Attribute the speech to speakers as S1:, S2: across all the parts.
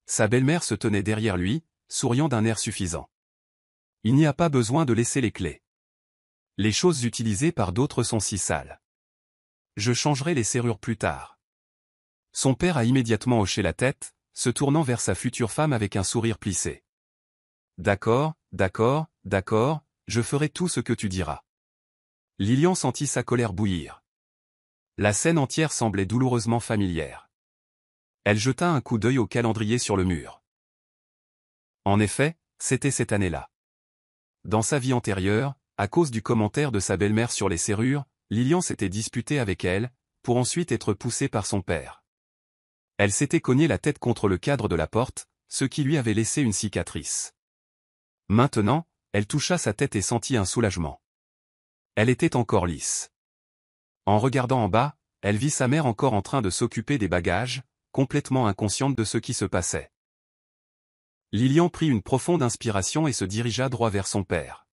S1: Sa belle-mère se tenait derrière lui, souriant d'un air suffisant. Il n'y a pas besoin de laisser les clés. Les choses utilisées par d'autres sont si sales. Je changerai les serrures plus tard. Son père a immédiatement hoché la tête, se tournant vers sa future femme avec un sourire plissé. D'accord, d'accord, d'accord, je ferai tout ce que tu diras. Lilian sentit sa colère bouillir. La scène entière semblait douloureusement familière. Elle jeta un coup d'œil au calendrier sur le mur. En effet, c'était cette année-là. Dans sa vie antérieure, à cause du commentaire de sa belle-mère sur les serrures, Lilian s'était disputé avec elle, pour ensuite être poussée par son père. Elle s'était cogné la tête contre le cadre de la porte, ce qui lui avait laissé une cicatrice. Maintenant, elle toucha sa tête et sentit un soulagement. Elle était encore lisse. En regardant en bas, elle vit sa mère encore en train de s'occuper des bagages, complètement inconsciente de ce qui se passait. Lilian prit une profonde inspiration et se dirigea droit vers son père.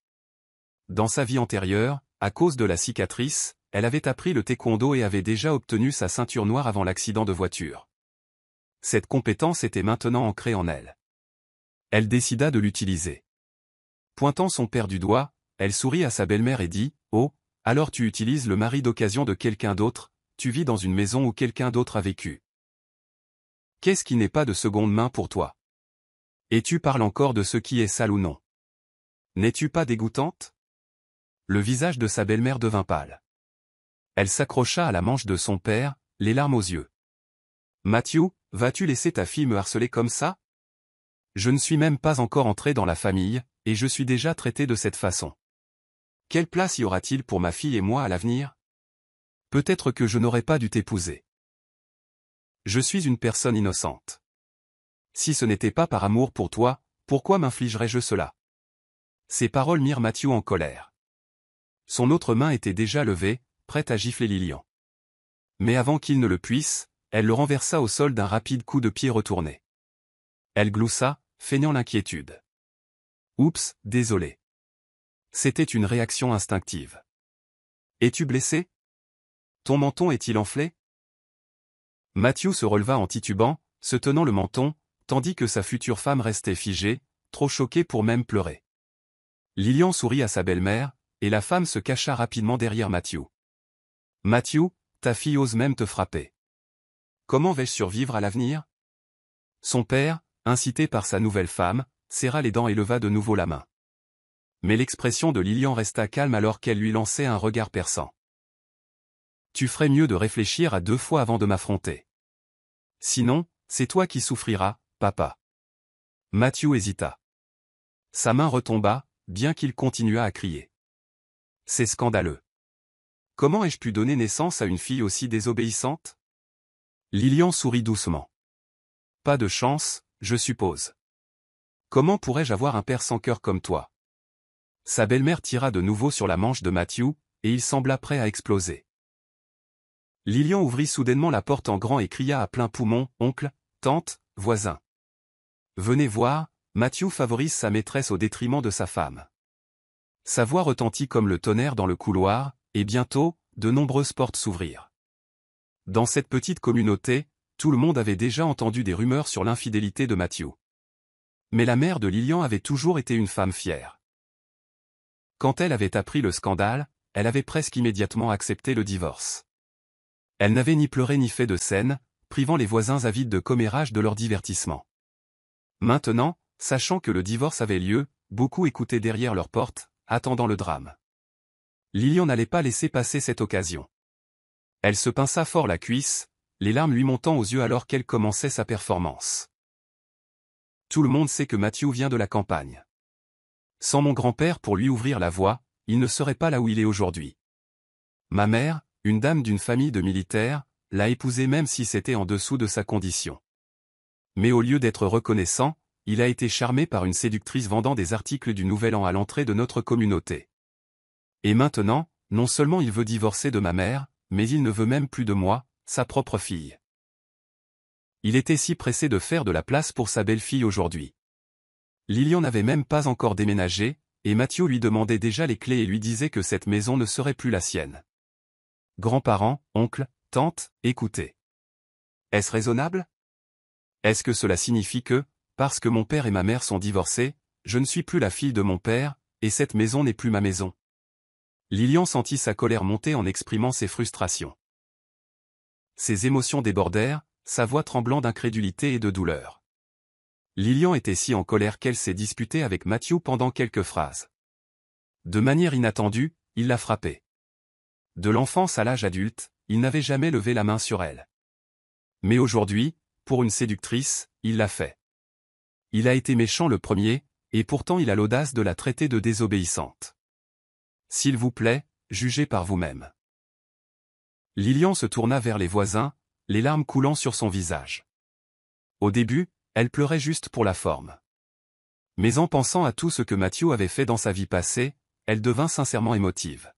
S1: Dans sa vie antérieure, à cause de la cicatrice, elle avait appris le taekwondo et avait déjà obtenu sa ceinture noire avant l'accident de voiture. Cette compétence était maintenant ancrée en elle. Elle décida de l'utiliser. Pointant son père du doigt, elle sourit à sa belle-mère et dit « Oh, alors tu utilises le mari d'occasion de quelqu'un d'autre, tu vis dans une maison où quelqu'un d'autre a vécu. Qu'est-ce qui n'est pas de seconde main pour toi? Et tu parles encore de ce qui est sale ou non? N'es-tu pas dégoûtante ?» Le visage de sa belle-mère devint pâle. Elle s'accrocha à la manche de son père, les larmes aux yeux. « Matthew, vas-tu laisser ta fille me harceler comme ça? Je ne suis même pas encore entré dans la famille, et je suis déjà traité de cette façon. Quelle place y aura-t-il pour ma fille et moi à l'avenir? Peut-être que je n'aurais pas dû t'épouser. Je suis une personne innocente. Si ce n'était pas par amour pour toi, pourquoi m'infligerais-je cela? » Ces paroles mirent Matthew en colère. Son autre main était déjà levée, prête à gifler Lilian. Mais avant qu'il ne le puisse, elle le renversa au sol d'un rapide coup de pied retourné. Elle gloussa, feignant l'inquiétude. « Oups, désolé. » C'était une réaction instinctive. « Es-tu blessé? Ton menton est-il enflé? » Matthew se releva en titubant, se tenant le menton, tandis que sa future femme restait figée, trop choquée pour même pleurer. Lilian sourit à sa belle-mère, et la femme se cacha rapidement derrière Matthew. « Matthew, ta fille ose même te frapper. Comment vais-je survivre à l'avenir? » Son père, incité par sa nouvelle femme, serra les dents et leva de nouveau la main. Mais l'expression de Lilian resta calme alors qu'elle lui lançait un regard perçant. « Tu ferais mieux de réfléchir à 2 fois avant de m'affronter. Sinon, c'est toi qui souffriras, papa. » Matthew hésita. Sa main retomba, bien qu'il continuât à crier. « C'est scandaleux. Comment ai-je pu donner naissance à une fille aussi désobéissante? » Lilian sourit doucement. « Pas de chance, je suppose. Comment pourrais-je avoir un père sans cœur comme toi? » Sa belle-mère tira de nouveau sur la manche de Matthew, et il sembla prêt à exploser. Lilian ouvrit soudainement la porte en grand et cria à plein poumon, « Oncle, tante, voisin. Venez voir, Matthew favorise sa maîtresse au détriment de sa femme. » Sa voix retentit comme le tonnerre dans le couloir, et bientôt, de nombreuses portes s'ouvrirent. Dans cette petite communauté, tout le monde avait déjà entendu des rumeurs sur l'infidélité de Matthew. Mais la mère de Lilian avait toujours été une femme fière. Quand elle avait appris le scandale, elle avait presque immédiatement accepté le divorce. Elle n'avait ni pleuré ni fait de scène, privant les voisins avides de commérages de leur divertissement. Maintenant, sachant que le divorce avait lieu, beaucoup écoutaient derrière leur porte, attendant le drame. Lilian n'allait pas laisser passer cette occasion. Elle se pinça fort la cuisse, les larmes lui montant aux yeux alors qu'elle commençait sa performance. Tout le monde sait que Matthew vient de la campagne. Sans mon grand-père pour lui ouvrir la voie, il ne serait pas là où il est aujourd'hui. Ma mère, une dame d'une famille de militaires, l'a épousé même si c'était en dessous de sa condition. Mais au lieu d'être reconnaissant, il a été charmé par une séductrice vendant des articles du Nouvel An à l'entrée de notre communauté. Et maintenant, non seulement il veut divorcer de ma mère, mais il ne veut même plus de moi, sa propre fille. Il était si pressé de faire de la place pour sa belle-fille aujourd'hui. Lilian n'avait même pas encore déménagé, et Matthew lui demandait déjà les clés et lui disait que cette maison ne serait plus la sienne. Grands-parents, oncles, tantes, écoutez. Est-ce raisonnable? Est-ce que cela signifie que, parce que mon père et ma mère sont divorcés, je ne suis plus la fille de mon père, et cette maison n'est plus ma maison? Lilian sentit sa colère monter en exprimant ses frustrations. Ses émotions débordèrent, sa voix tremblant d'incrédulité et de douleur. Lilian était si en colère qu'elle s'est disputée avec Matthew pendant quelques phrases. De manière inattendue, il l'a frappée. De l'enfance à l'âge adulte, il n'avait jamais levé la main sur elle. Mais aujourd'hui, pour une séductrice, il l'a fait. Il a été méchant le premier, et pourtant il a l'audace de la traiter de désobéissante. S'il vous plaît, jugez par vous-même. Lilian se tourna vers les voisins, les larmes coulant sur son visage. Au début, elle pleurait juste pour la forme. Mais en pensant à tout ce que Matthew avait fait dans sa vie passée, elle devint sincèrement émotive.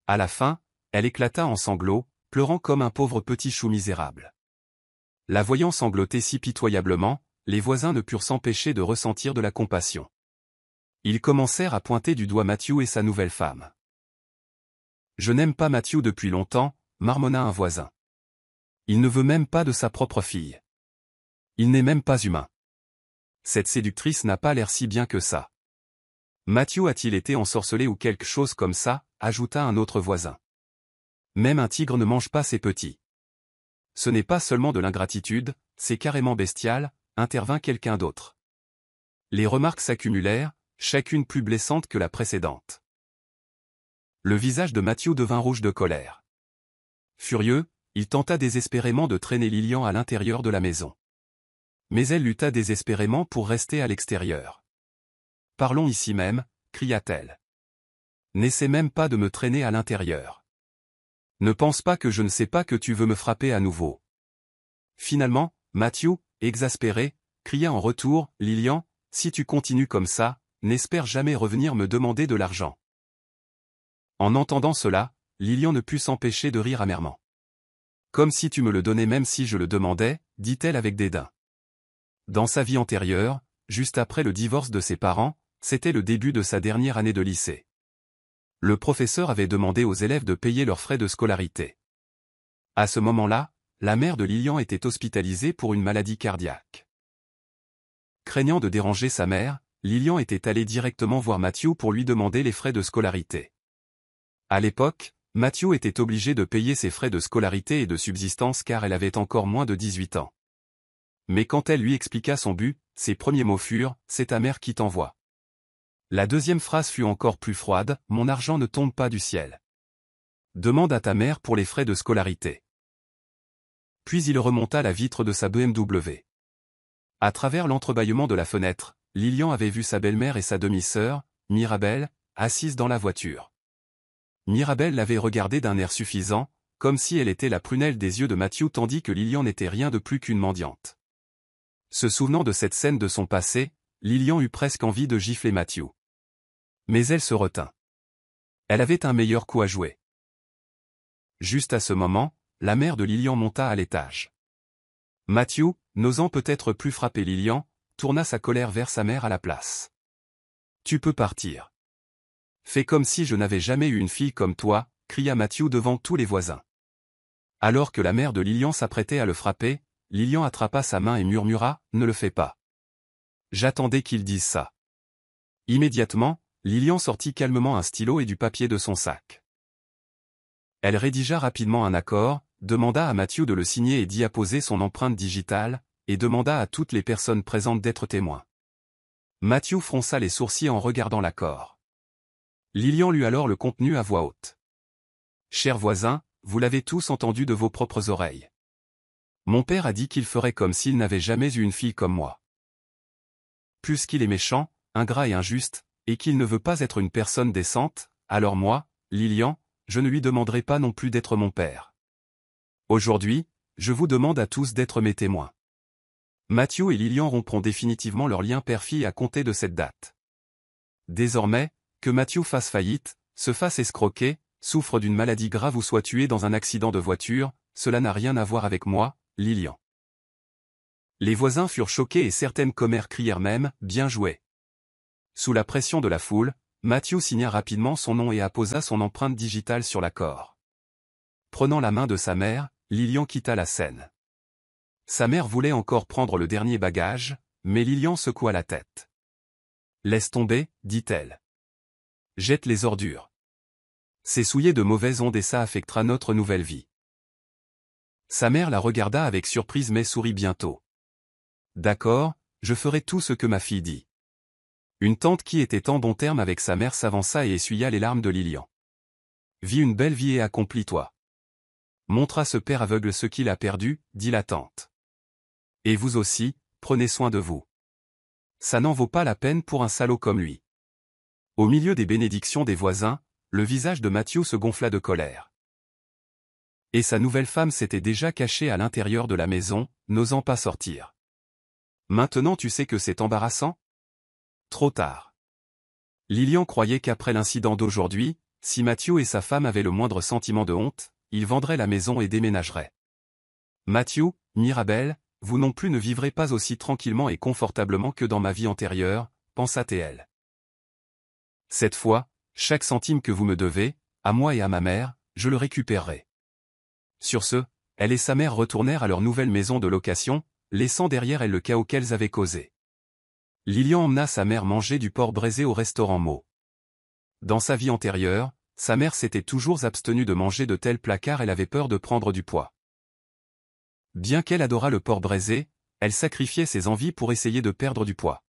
S1: À la fin, elle éclata en sanglots, pleurant comme un pauvre petit chou misérable. La voyant sangloter si pitoyablement, les voisins ne purent s'empêcher de ressentir de la compassion. Ils commencèrent à pointer du doigt Matthew et sa nouvelle femme. « Je n'aime pas Matthew depuis longtemps », marmonna un voisin. « Il ne veut même pas de sa propre fille. Il n'est même pas humain. Cette séductrice n'a pas l'air si bien que ça. Matthew a-t-il été ensorcelé ou quelque chose comme ça ?» ajouta un autre voisin. « Même un tigre ne mange pas ses petits. » « Ce n'est pas seulement de l'ingratitude, c'est carrément bestial », intervint quelqu'un d'autre. Les remarques s'accumulèrent, chacune plus blessante que la précédente. Le visage de Matthew devint rouge de colère. Furieux, il tenta désespérément de traîner Lilian à l'intérieur de la maison. Mais elle lutta désespérément pour rester à l'extérieur. « Parlons ici même », cria-t-elle. « N'essaie même pas de me traîner à l'intérieur. Ne pense pas que je ne sais pas que tu veux me frapper à nouveau. » Finalement, Matthew, exaspéré, cria en retour, « Lilian, si tu continues comme ça, n'espère jamais revenir me demander de l'argent. » En entendant cela, Lilian ne put s'empêcher de rire amèrement. « Comme si tu me le donnais même si je le demandais, » dit-elle avec dédain. Dans sa vie antérieure, juste après le divorce de ses parents, c'était le début de sa dernière année de lycée. Le professeur avait demandé aux élèves de payer leurs frais de scolarité. À ce moment-là, la mère de Lilian était hospitalisée pour une maladie cardiaque. Craignant de déranger sa mère, Lilian était allé directement voir Matthew pour lui demander les frais de scolarité. À l'époque, Matthew était obligé de payer ses frais de scolarité et de subsistance car elle avait encore moins de 18 ans. Mais quand elle lui expliqua son but, ses premiers mots furent « C'est ta mère qui t'envoie ». La deuxième phrase fut encore plus froide, « Mon argent ne tombe pas du ciel. Demande à ta mère pour les frais de scolarité. » Puis il remonta la vitre de sa BMW. À travers l'entrebâillement de la fenêtre, Lilian avait vu sa belle-mère et sa demi-sœur, Mirabelle, assises dans la voiture. Mirabelle l'avait regardée d'un air suffisant, comme si elle était la prunelle des yeux de Matthew tandis que Lilian n'était rien de plus qu'une mendiante. Se souvenant de cette scène de son passé, Lilian eut presque envie de gifler Matthew. Mais elle se retint. Elle avait un meilleur coup à jouer. Juste à ce moment, la mère de Lilian monta à l'étage. Matthew, n'osant peut-être plus frapper Lilian, tourna sa colère vers sa mère à la place. « Tu peux partir. Fais comme si je n'avais jamais eu une fille comme toi, » cria Matthew devant tous les voisins. Alors que la mère de Lilian s'apprêtait à le frapper, Lilian attrapa sa main et murmura « Ne le fais pas. » J'attendais qu'il dise ça. Immédiatement, Lilian sortit calmement un stylo et du papier de son sac. Elle rédigea rapidement un accord, demanda à Matthew de le signer et d'y apposer son empreinte digitale, et demanda à toutes les personnes présentes d'être témoins. Matthew fronça les sourcils en regardant l'accord. Lilian lut alors le contenu à voix haute. « Chers voisins, vous l'avez tous entendu de vos propres oreilles. Mon père a dit qu'il ferait comme s'il n'avait jamais eu une fille comme moi. Puisqu'il est méchant, ingrat et injuste, et qu'il ne veut pas être une personne décente, alors moi, Lilian, je ne lui demanderai pas non plus d'être mon père. Aujourd'hui, je vous demande à tous d'être mes témoins. » Matthew et Lilian rompront définitivement leur lien père-fille à compter de cette date. Désormais, que Matthew fasse faillite, se fasse escroquer, souffre d'une maladie grave ou soit tué dans un accident de voiture, cela n'a rien à voir avec moi, Lilian. Les voisins furent choqués et certaines commères crièrent même « Bien joué ». Sous la pression de la foule, Matthew signa rapidement son nom et apposa son empreinte digitale sur l'accord. Prenant la main de sa mère, Lilian quitta la scène. Sa mère voulait encore prendre le dernier bagage, mais Lilian secoua la tête. « Laisse tomber, dit-elle. Jette les ordures. C'est souillé de mauvaises ondes et ça affectera notre nouvelle vie. » Sa mère la regarda avec surprise mais sourit bientôt. « D'accord, je ferai tout ce que ma fille dit. » Une tante qui était en bon terme avec sa mère s'avança et essuya les larmes de Lilian. « Vis une belle vie et accomplis-toi. Montre à ce père aveugle ce qu'il a perdu, dit la tante. Et vous aussi, prenez soin de vous. Ça n'en vaut pas la peine pour un salaud comme lui. » Au milieu des bénédictions des voisins, le visage de Matthew se gonfla de colère. Et sa nouvelle femme s'était déjà cachée à l'intérieur de la maison, n'osant pas sortir. « Maintenant tu sais que c'est embarrassant ? Trop tard. » Lilian croyait qu'après l'incident d'aujourd'hui, si Matthew et sa femme avaient le moindre sentiment de honte, ils vendraient la maison et déménageraient. « Matthew, Mirabel, vous non plus ne vivrez pas aussi tranquillement et confortablement que dans ma vie antérieure, pensa-t-elle. Cette fois, chaque centime que vous me devez, à moi et à ma mère, je le récupérerai. » Sur ce, elle et sa mère retournèrent à leur nouvelle maison de location, laissant derrière elle le chaos qu'elles avaient causé. Lilian emmena sa mère manger du porc braisé au restaurant Mo. Dans sa vie antérieure, sa mère s'était toujours abstenue de manger de tels plats car elle avait peur de prendre du poids. Bien qu'elle adorât le porc braisé, elle sacrifiait ses envies pour essayer de perdre du poids.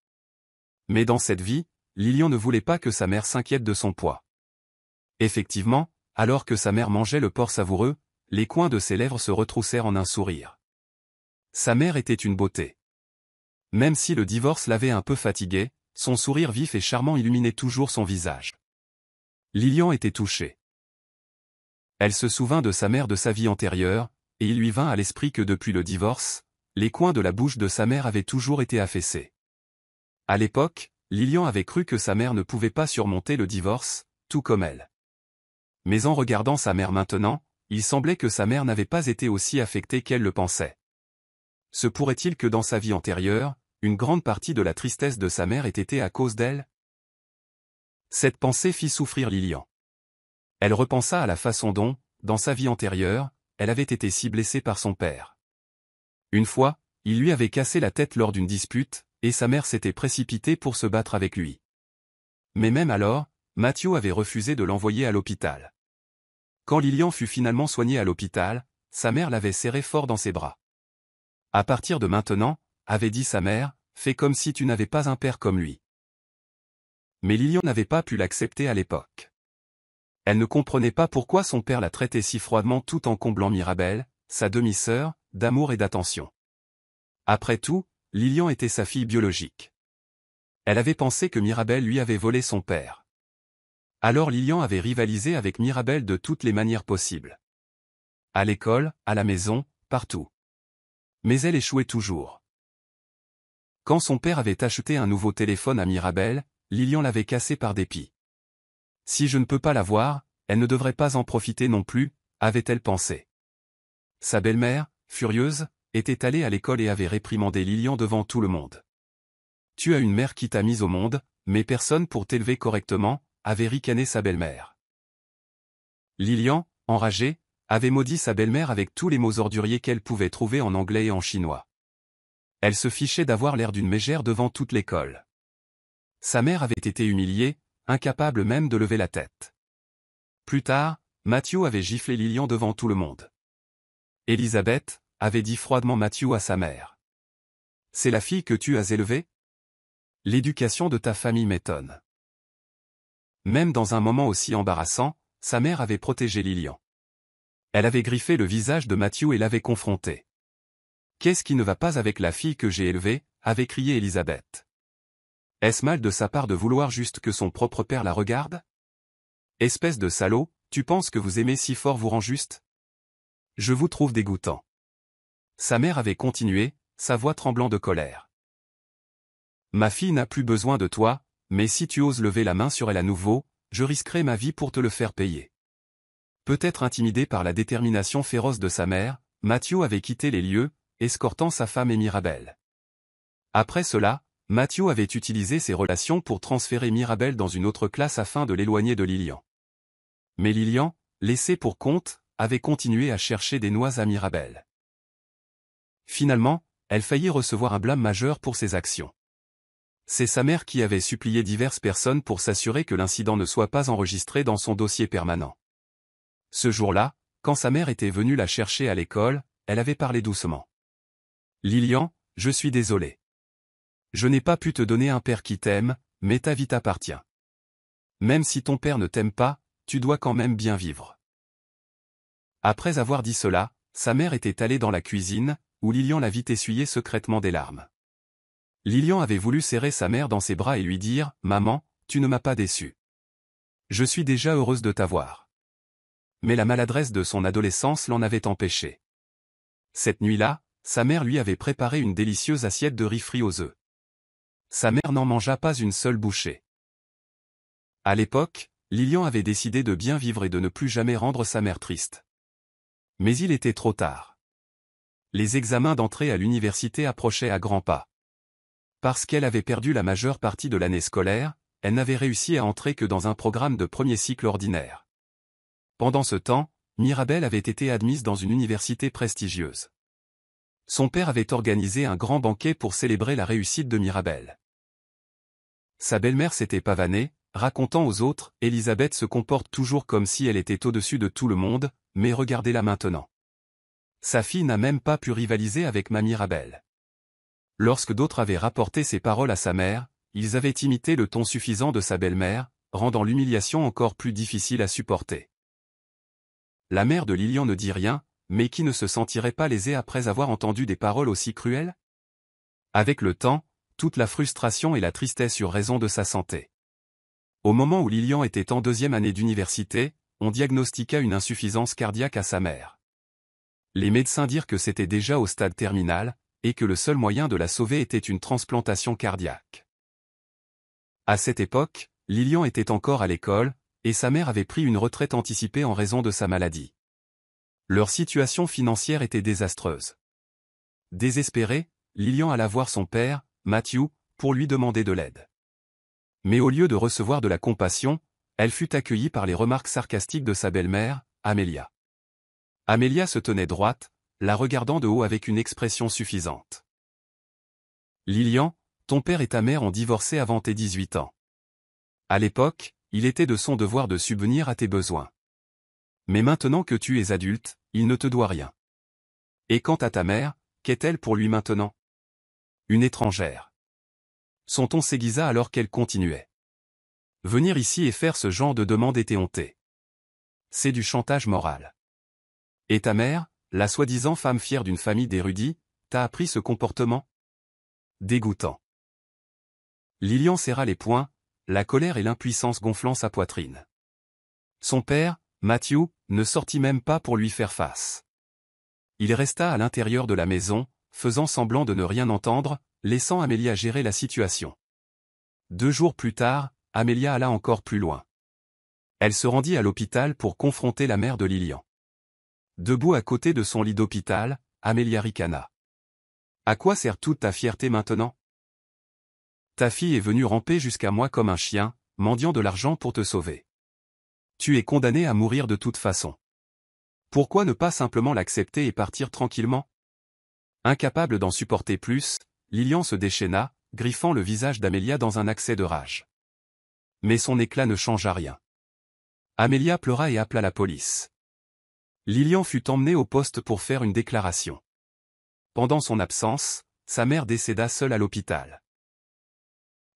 S1: Mais dans cette vie, Lilian ne voulait pas que sa mère s'inquiète de son poids. Effectivement, alors que sa mère mangeait le porc savoureux, les coins de ses lèvres se retroussèrent en un sourire. Sa mère était une beauté. Même si le divorce l'avait un peu fatigué, son sourire vif et charmant illuminait toujours son visage. Lilian était touchée. Elle se souvint de sa mère de sa vie antérieure, et il lui vint à l'esprit que depuis le divorce, les coins de la bouche de sa mère avaient toujours été affaissés. À l'époque, Lilian avait cru que sa mère ne pouvait pas surmonter le divorce, tout comme elle. Mais en regardant sa mère maintenant, il semblait que sa mère n'avait pas été aussi affectée qu'elle le pensait. Se pourrait-il que dans sa vie antérieure, une grande partie de la tristesse de sa mère ait été à cause d'elle? Cette pensée fit souffrir Lilian. Elle repensa à la façon dont, dans sa vie antérieure, elle avait été si blessée par son père. Une fois, il lui avait cassé la tête lors d'une dispute, et sa mère s'était précipitée pour se battre avec lui. Mais même alors, Matthew avait refusé de l'envoyer à l'hôpital. Quand Lilian fut finalement soignée à l'hôpital, sa mère l'avait serré fort dans ses bras. « À partir de maintenant, » avait dit sa mère, « fais comme si tu n'avais pas un père comme lui. » Mais Lilian n'avait pas pu l'accepter à l'époque. Elle ne comprenait pas pourquoi son père la traitait si froidement tout en comblant Mirabel, sa demi-sœur, d'amour et d'attention. Après tout, Lilian était sa fille biologique. Elle avait pensé que Mirabel lui avait volé son père. Alors Lilian avait rivalisé avec Mirabel de toutes les manières possibles. À l'école, à la maison, partout. Mais elle échouait toujours. Quand son père avait acheté un nouveau téléphone à Mirabel, Lilian l'avait cassé par dépit. Si je ne peux pas l'avoir, elle ne devrait pas en profiter non plus, avait-elle pensé. Sa belle-mère, furieuse, était allée à l'école et avait réprimandé Lilian devant tout le monde. Tu as une mère qui t'a mise au monde, mais personne pour t'élever correctement, avait ricané sa belle-mère. Lilian, enragée, avait maudit sa belle-mère avec tous les mots orduriers qu'elle pouvait trouver en anglais et en chinois. Elle se fichait d'avoir l'air d'une mégère devant toute l'école. Sa mère avait été humiliée, incapable même de lever la tête. Plus tard, Matthew avait giflé Lilian devant tout le monde. Elisabeth, avait dit froidement Matthew à sa mère. C'est la fille que tu as élevée? L'éducation de ta famille m'étonne. Même dans un moment aussi embarrassant, sa mère avait protégé Lilian. Elle avait griffé le visage de Matthew et l'avait confronté. Qu'est-ce qui ne va pas avec la fille que j'ai élevée, avait crié Elisabeth. Est-ce mal de sa part de vouloir juste que son propre père la regarde? Espèce de salaud, tu penses que vous aimez si fort vous rend juste? Je vous trouve dégoûtant. Sa mère avait continué, sa voix tremblant de colère. Ma fille n'a plus besoin de toi, mais si tu oses lever la main sur elle à nouveau, je risquerai ma vie pour te le faire payer. Peut-être intimidé par la détermination féroce de sa mère, Matthew avait quitté les lieux, escortant sa femme et Mirabel. Après cela, Matthew avait utilisé ses relations pour transférer Mirabel dans une autre classe afin de l'éloigner de Lilian. Mais Lilian, laissé pour compte, avait continué à chercher des noix à Mirabel. Finalement, elle faillit recevoir un blâme majeur pour ses actions. C'est sa mère qui avait supplié diverses personnes pour s'assurer que l'incident ne soit pas enregistré dans son dossier permanent. Ce jour-là, quand sa mère était venue la chercher à l'école, elle avait parlé doucement. « Lilian, je suis désolée. Je n'ai pas pu te donner un père qui t'aime, mais ta vie t'appartient. Même si ton père ne t'aime pas, tu dois quand même bien vivre. » Après avoir dit cela, sa mère était allée dans la cuisine, où Lilian la vit essuyer secrètement des larmes. Lilian avait voulu serrer sa mère dans ses bras et lui dire « Maman, tu ne m'as pas déçu. Je suis déjà heureuse de t'avoir. » Mais la maladresse de son adolescence l'en avait empêché. Cette nuit-là, sa mère lui avait préparé une délicieuse assiette de riz frit aux œufs. Sa mère n'en mangea pas une seule bouchée. À l'époque, Lilian avait décidé de bien vivre et de ne plus jamais rendre sa mère triste. Mais il était trop tard. Les examens d'entrée à l'université approchaient à grands pas. Parce qu'elle avait perdu la majeure partie de l'année scolaire, elle n'avait réussi à entrer que dans un programme de premier cycle ordinaire. Pendant ce temps, Mirabelle avait été admise dans une université prestigieuse. Son père avait organisé un grand banquet pour célébrer la réussite de Mirabelle. Sa belle-mère s'était pavanée, racontant aux autres « Elisabeth se comporte toujours comme si elle était au-dessus de tout le monde, mais regardez-la maintenant. » Sa fille n'a même pas pu rivaliser avec ma Mirabelle. Lorsque d'autres avaient rapporté ces paroles à sa mère, ils avaient imité le ton suffisant de sa belle-mère, rendant l'humiliation encore plus difficile à supporter. La mère de Lilian ne dit rien, mais qui ne se sentirait pas lésée après avoir entendu des paroles aussi cruelles? Avec le temps, toute la frustration et la tristesse eurent raison de sa santé. Au moment où Lilian était en 2e année d'université, on diagnostiqua une insuffisance cardiaque à sa mère. Les médecins dirent que c'était déjà au stade terminal, et que le seul moyen de la sauver était une transplantation cardiaque. À cette époque, Lilian était encore à l'école, et sa mère avait pris une retraite anticipée en raison de sa maladie. Leur situation financière était désastreuse. Désespéré, Lilian alla voir son père, Matthew, pour lui demander de l'aide. Mais au lieu de recevoir de la compassion, elle fut accueillie par les remarques sarcastiques de sa belle-mère, Amelia. Amelia se tenait droite, la regardant de haut avec une expression suffisante. « Lilian, ton père et ta mère ont divorcé avant tes 18 ans. À l'époque, il était de son devoir de subvenir à tes besoins. Mais maintenant que tu es adulte, il ne te doit rien. Et quant à ta mère, qu'est-elle pour lui maintenant? Une étrangère. » Son ton s'aiguisa alors qu'elle continuait. Venir ici et faire ce genre de demande était honteux. C'est du chantage moral. Et ta mère, la soi-disant femme fière d'une famille d'érudits, t'a appris ce comportement? Dégoûtant. Lilian serra les poings, la colère et l'impuissance gonflant sa poitrine. Son père, Matthew, ne sortit même pas pour lui faire face. Il resta à l'intérieur de la maison, faisant semblant de ne rien entendre, laissant Amelia gérer la situation. 2 jours plus tard, Amelia alla encore plus loin. Elle se rendit à l'hôpital pour confronter la mère de Lilian. Debout à côté de son lit d'hôpital, Amelia ricana. « À quoi sert toute ta fierté maintenant? Ta fille est venue ramper jusqu'à moi comme un chien, mendiant de l'argent pour te sauver. Tu es condamné à mourir de toute façon. Pourquoi ne pas simplement l'accepter et partir tranquillement? » Incapable d'en supporter plus, Lilian se déchaîna, griffant le visage d'Amelia dans un accès de rage. Mais son éclat ne changea rien. Amelia pleura et appela la police. Lilian fut emmenée au poste pour faire une déclaration. Pendant son absence, sa mère décéda seule à l'hôpital.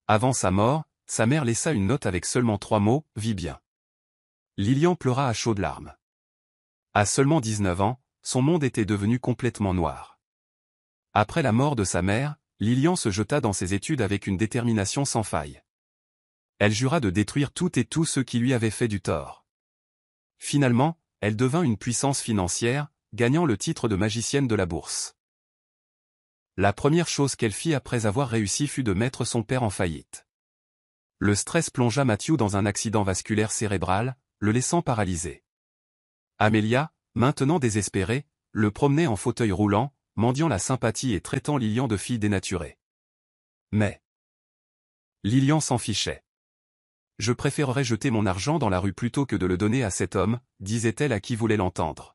S1: Avant sa mort, sa mère laissa une note avec seulement 3 mots, « Vis bien ». Lilian pleura à chaudes larmes. À seulement 19 ans, son monde était devenu complètement noir. Après la mort de sa mère, Lilian se jeta dans ses études avec une détermination sans faille. Elle jura de détruire tout et tous ceux qui lui avaient fait du tort. Finalement, elle devint une puissance financière, gagnant le titre de magicienne de la bourse. La première chose qu'elle fit après avoir réussi fut de mettre son père en faillite. Le stress plongea Matthew dans un accident vasculaire cérébral, le laissant paralysé. Amelia, maintenant désespérée, le promenait en fauteuil roulant, mendiant la sympathie et traitant Lilian de fille dénaturée. Mais Lilian s'en fichait. « Je préférerais jeter mon argent dans la rue plutôt que de le donner à cet homme, disait-elle à qui voulait l'entendre.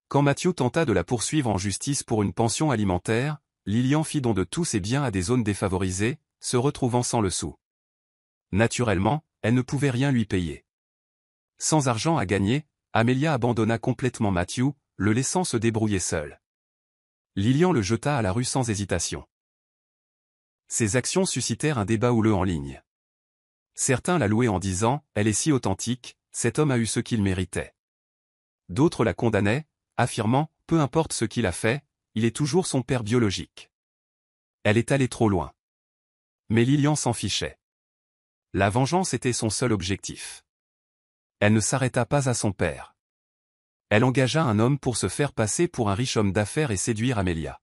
S1: Quand Matthew tenta de la poursuivre en justice pour une pension alimentaire, Lilian fit don de tous ses biens à des zones défavorisées, se retrouvant sans le sou. Naturellement, elle ne pouvait rien lui payer. Sans argent à gagner, Amelia abandonna complètement Matthew, le laissant se débrouiller seul. Lilian le jeta à la rue sans hésitation. Ses actions suscitèrent un débat houleux en ligne. Certains la louaient en disant « Elle est si authentique, cet homme a eu ce qu'il méritait ». D'autres la condamnaient, affirmant « Peu importe ce qu'il a fait, il est toujours son père biologique. » Elle est allée trop loin. Mais Lilian s'en fichait. La vengeance était son seul objectif. Elle ne s'arrêta pas à son père. Elle engagea un homme pour se faire passer pour un riche homme d'affaires et séduire Amelia.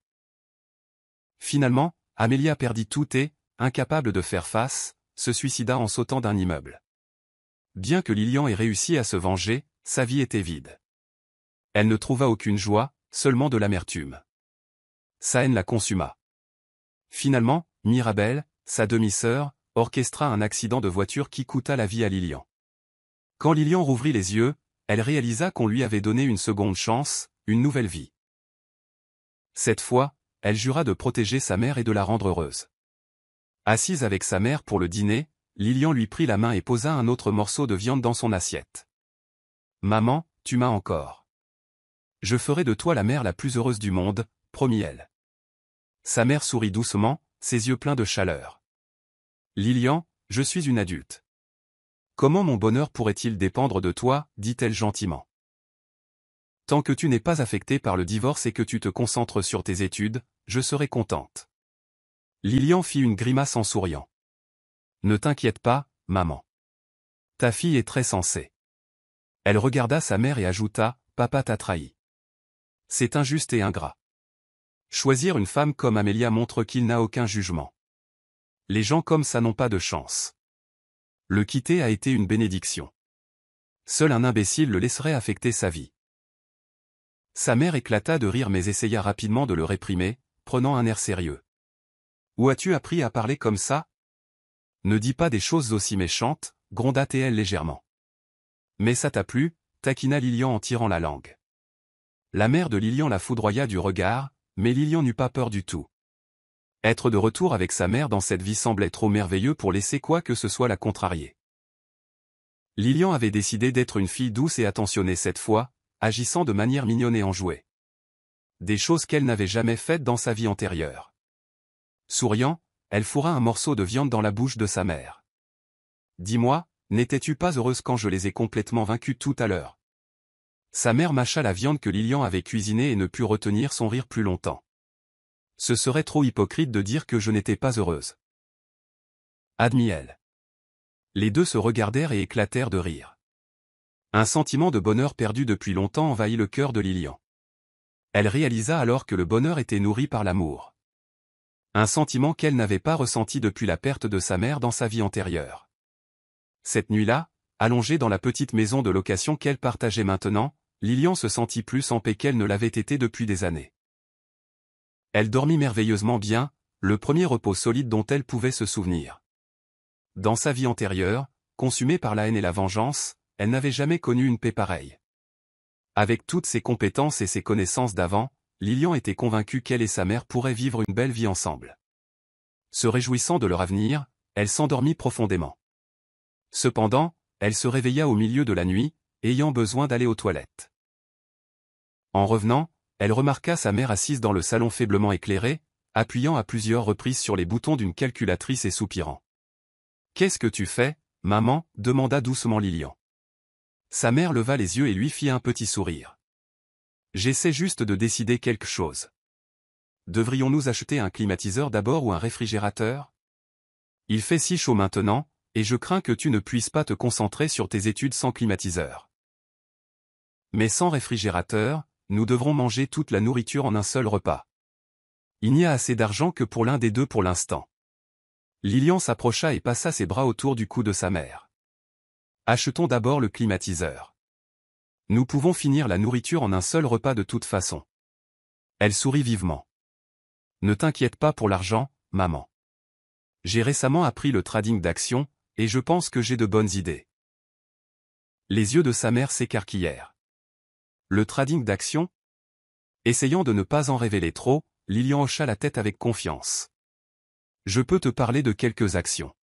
S1: Finalement, Amelia perdit tout et, incapable de faire face, se suicida en sautant d'un immeuble. Bien que Lilian ait réussi à se venger, sa vie était vide. Elle ne trouva aucune joie, seulement de l'amertume. Sa haine la consuma. Finalement, Mirabelle, sa demi-sœur, orchestra un accident de voiture qui coûta la vie à Lilian. Quand Lilian rouvrit les yeux, elle réalisa qu'on lui avait donné une seconde chance, une nouvelle vie. Cette fois, elle jura de protéger sa mère et de la rendre heureuse. Assise avec sa mère pour le dîner, Lilian lui prit la main et posa un autre morceau de viande dans son assiette. « Maman, tu m'as encore. Je ferai de toi la mère la plus heureuse du monde, promit-elle. » Sa mère sourit doucement, ses yeux pleins de chaleur. « Lilian, je suis une adulte. Comment mon bonheur pourrait-il dépendre de toi, dit-elle gentiment. Tant que tu n'es pas affecté par le divorce et que tu te concentres sur tes études, je serai contente. » Lilian fit une grimace en souriant. « Ne t'inquiète pas, maman. Ta fille est très sensée. » Elle regarda sa mère et ajouta, « Papa t'a trahi. C'est injuste et ingrat. Choisir une femme comme Amelia montre qu'il n'a aucun jugement. Les gens comme ça n'ont pas de chance. Le quitter a été une bénédiction. Seul un imbécile le laisserait affecter sa vie. » Sa mère éclata de rire mais essaya rapidement de le réprimer, prenant un air sérieux. « Où as-tu appris à parler comme ça? Ne dis pas des choses aussi méchantes, gronda-t-elle légèrement. Mais ça t'a plu, taquina Lilian en tirant la langue. La mère de Lilian la foudroya du regard, mais Lilian n'eut pas peur du tout. Être de retour avec sa mère dans cette vie semblait trop merveilleux pour laisser quoi que ce soit la contrarier. Lilian avait décidé d'être une fille douce et attentionnée cette fois, agissant de manière mignonne et enjouée. Des choses qu'elle n'avait jamais faites dans sa vie antérieure. Souriant, elle fourra un morceau de viande dans la bouche de sa mère. « Dis-moi, n'étais-tu pas heureuse quand je les ai complètement vaincus tout à l'heure ?» Sa mère mâcha la viande que Lilian avait cuisinée et ne put retenir son rire plus longtemps. « Ce serait trop hypocrite de dire que je n'étais pas heureuse. » Admit-elle. Les deux se regardèrent et éclatèrent de rire. Un sentiment de bonheur perdu depuis longtemps envahit le cœur de Lilian. Elle réalisa alors que le bonheur était nourri par l'amour. Un sentiment qu'elle n'avait pas ressenti depuis la perte de sa mère dans sa vie antérieure. Cette nuit-là, allongée dans la petite maison de location qu'elle partageait maintenant, Lilian se sentit plus en paix qu'elle ne l'avait été depuis des années. Elle dormit merveilleusement bien, le premier repos solide dont elle pouvait se souvenir. Dans sa vie antérieure, consumée par la haine et la vengeance, elle n'avait jamais connu une paix pareille. Avec toutes ses compétences et ses connaissances d'avant, Lilian était convaincue qu'elle et sa mère pourraient vivre une belle vie ensemble. Se réjouissant de leur avenir, elle s'endormit profondément. Cependant, elle se réveilla au milieu de la nuit, ayant besoin d'aller aux toilettes. En revenant, elle remarqua sa mère assise dans le salon faiblement éclairé, appuyant à plusieurs reprises sur les boutons d'une calculatrice et soupirant. « Qu'est-ce que tu fais, maman » demanda doucement Lilian. Sa mère leva les yeux et lui fit un petit sourire. « J'essaie juste de décider quelque chose. Devrions-nous acheter un climatiseur d'abord ou un réfrigérateur? Il fait si chaud maintenant, et je crains que tu ne puisses pas te concentrer sur tes études sans climatiseur. Mais sans réfrigérateur, nous devrons manger toute la nourriture en un seul repas. Il n'y a assez d'argent que pour l'un des deux pour l'instant. » Lilian s'approcha et passa ses bras autour du cou de sa mère. « Achetons d'abord le climatiseur. Nous pouvons finir la nourriture en un seul repas de toute façon. » Elle sourit vivement. « Ne t'inquiète pas pour l'argent, maman. J'ai récemment appris le trading d'actions, et je pense que j'ai de bonnes idées. » Les yeux de sa mère s'écarquillèrent. « Le trading d'actions ? Essayant de ne pas en révéler trop, Lilian hocha la tête avec confiance. Je peux te parler de quelques actions.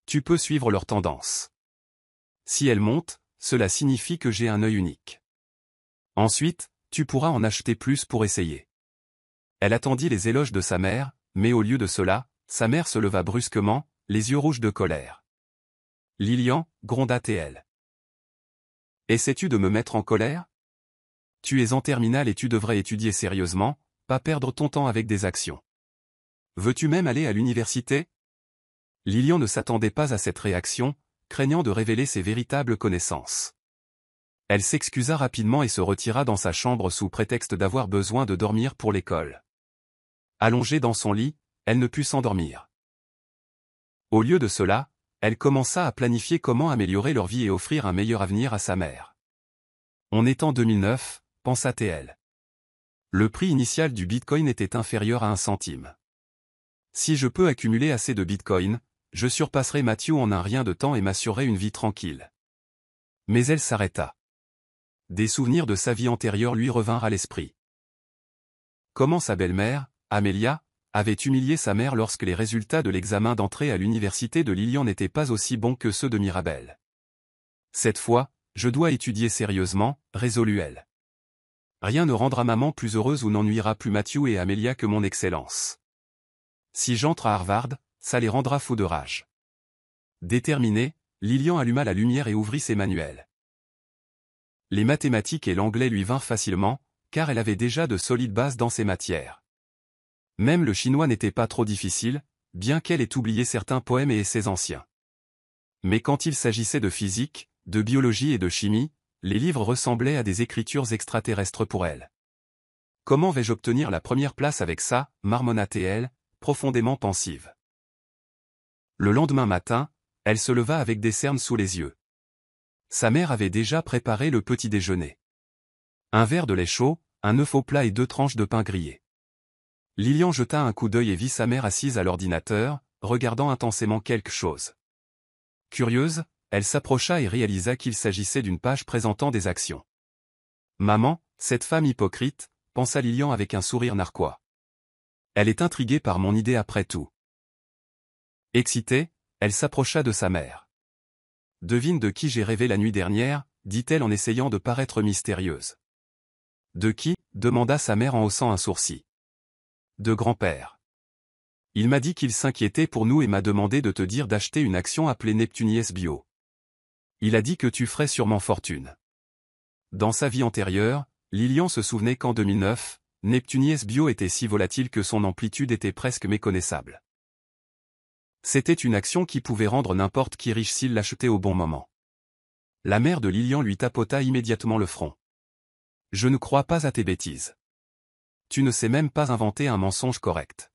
S1: Tu peux suivre leur tendance. Si elles montent, cela signifie que j'ai un œil unique. Ensuite, tu pourras en acheter plus pour essayer. Elle attendit les éloges de sa mère, mais au lieu de cela, sa mère se leva brusquement, les yeux rouges de colère. Lilian, gronda-t-elle. Essaies-tu de me mettre en colère? Tu es en terminale et tu devrais étudier sérieusement, pas perdre ton temps avec des actions. Veux-tu même aller à l'université? Lilian ne s'attendait pas à cette réaction, craignant de révéler ses véritables connaissances. Elle s'excusa rapidement et se retira dans sa chambre sous prétexte d'avoir besoin de dormir pour l'école. Allongée dans son lit, elle ne put s'endormir. Au lieu de cela, elle commença à planifier comment améliorer leur vie et offrir un meilleur avenir à sa mère. On est en 2009, pensa-t-elle. Le prix initial du Bitcoin était inférieur à 1 centime. Si je peux accumuler assez de Bitcoin, je surpasserai Matthew en un rien de temps et m'assurerai une vie tranquille. Mais elle s'arrêta. Des souvenirs de sa vie antérieure lui revinrent à l'esprit. Comment sa belle-mère, Amelia, avait humilié sa mère lorsque les résultats de l'examen d'entrée à l'université de Lilian n'étaient pas aussi bons que ceux de Mirabel. Cette fois, je dois étudier sérieusement, résolut-elle. Rien ne rendra maman plus heureuse ou n'ennuiera plus Matthew et Amelia que mon excellence. Si j'entre à Harvard, ça les rendra fous de rage. Déterminée, Lilian alluma la lumière et ouvrit ses manuels. Les mathématiques et l'anglais lui vinrent facilement, car elle avait déjà de solides bases dans ces matières. Même le chinois n'était pas trop difficile, bien qu'elle ait oublié certains poèmes et essais anciens. Mais quand il s'agissait de physique, de biologie et de chimie, les livres ressemblaient à des écritures extraterrestres pour elle. Comment vais-je obtenir la première place avec ça, marmonna-t-elle, profondément pensive. Le lendemain matin, elle se leva avec des cernes sous les yeux. Sa mère avait déjà préparé le petit déjeuner. Un verre de lait chaud, un œuf au plat et 2 tranches de pain grillé. Lilian jeta un coup d'œil et vit sa mère assise à l'ordinateur, regardant intensément quelque chose. Curieuse, elle s'approcha et réalisa qu'il s'agissait d'une page présentant des actions. Maman, cette femme hypocrite, pensa Lilian avec un sourire narquois. Elle est intriguée par mon idée après tout. Excitée, elle s'approcha de sa mère. Devine de qui j'ai rêvé la nuit dernière, dit-elle en essayant de paraître mystérieuse. De qui? Demanda sa mère en haussant un sourcil. De grand-père. Il m'a dit qu'il s'inquiétait pour nous et m'a demandé de te dire d'acheter une action appelée Neptunies Bio. Il a dit que tu ferais sûrement fortune. Dans sa vie antérieure, Lilian se souvenait qu'en 2009, Neptunies Bio était si volatile que son amplitude était presque méconnaissable. C'était une action qui pouvait rendre n'importe qui riche s'il l'achetait au bon moment. La mère de Lilian lui tapota immédiatement le front. Je ne crois pas à tes bêtises. Tu ne sais même pas inventer un mensonge correct.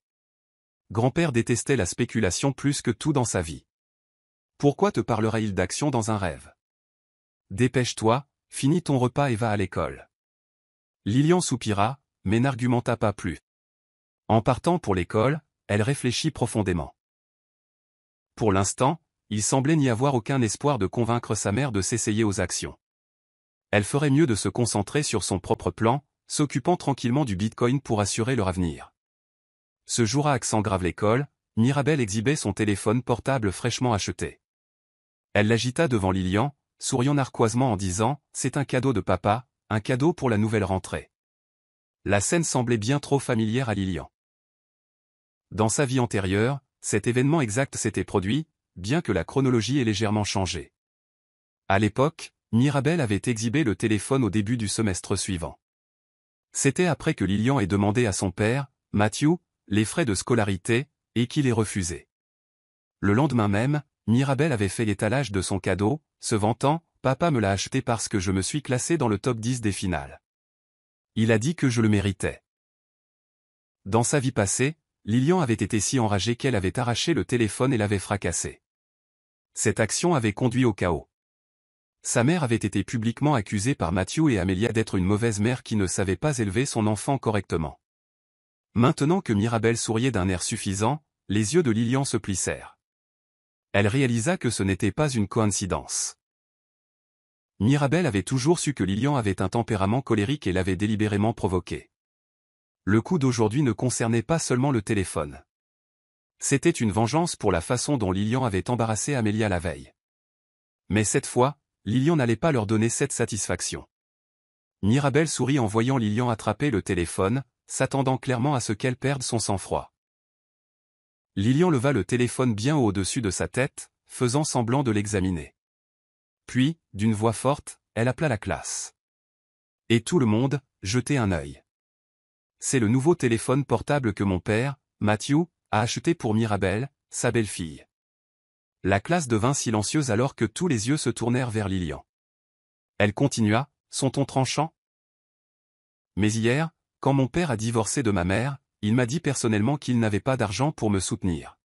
S1: Grand-père détestait la spéculation plus que tout dans sa vie. Pourquoi te parlera-t-il d'action dans un rêve? Dépêche-toi, finis ton repas et va à l'école. Lilian soupira, mais n'argumenta pas plus. En partant pour l'école, elle réfléchit profondément. Pour l'instant, il semblait n'y avoir aucun espoir de convaincre sa mère de s'essayer aux actions. Elle ferait mieux de se concentrer sur son propre plan, s'occupant tranquillement du Bitcoin pour assurer leur avenir. Ce jour à accent grave l'école, Mirabel exhibait son téléphone portable fraîchement acheté. Elle l'agita devant Lilian, souriant narquoisement en disant « C'est un cadeau de papa, un cadeau pour la nouvelle rentrée ». La scène semblait bien trop familière à Lilian. Dans sa vie antérieure, cet événement exact s'était produit, bien que la chronologie ait légèrement changé. À l'époque, Mirabel avait exhibé le téléphone au début du semestre suivant. C'était après que Lilian ait demandé à son père, Matthew, les frais de scolarité, et qu'il ait refusé. Le lendemain même, Mirabel avait fait l'étalage de son cadeau, se vantant « Papa me l'a acheté parce que je me suis classé dans le top 10 des finales. Il a dit que je le méritais. » Dans sa vie passée, Lilian avait été si enragée qu'elle avait arraché le téléphone et l'avait fracassé. Cette action avait conduit au chaos. Sa mère avait été publiquement accusée par Matthew et Amelia d'être une mauvaise mère qui ne savait pas élever son enfant correctement. Maintenant que Mirabel souriait d'un air suffisant, les yeux de Lilian se plissèrent. Elle réalisa que ce n'était pas une coïncidence. Mirabel avait toujours su que Lilian avait un tempérament colérique et l'avait délibérément provoqué. Le coup d'aujourd'hui ne concernait pas seulement le téléphone. C'était une vengeance pour la façon dont Lilian avait embarrassé Amélia la veille. Mais cette fois, Lilian n'allait pas leur donner cette satisfaction. Mirabel sourit en voyant Lilian attraper le téléphone, s'attendant clairement à ce qu'elle perde son sang-froid. Lilian leva le téléphone bien haut au-dessus de sa tête, faisant semblant de l'examiner. Puis, d'une voix forte, elle appela la classe. Et tout le monde, jetait un œil. C'est le nouveau téléphone portable que mon père, Matthew, a acheté pour Mirabel, sa belle-fille. La classe devint silencieuse alors que tous les yeux se tournèrent vers Lilian. Elle continua, son ton tranchant. Mais hier, quand mon père a divorcé de ma mère, il m'a dit personnellement qu'il n'avait pas d'argent pour me soutenir.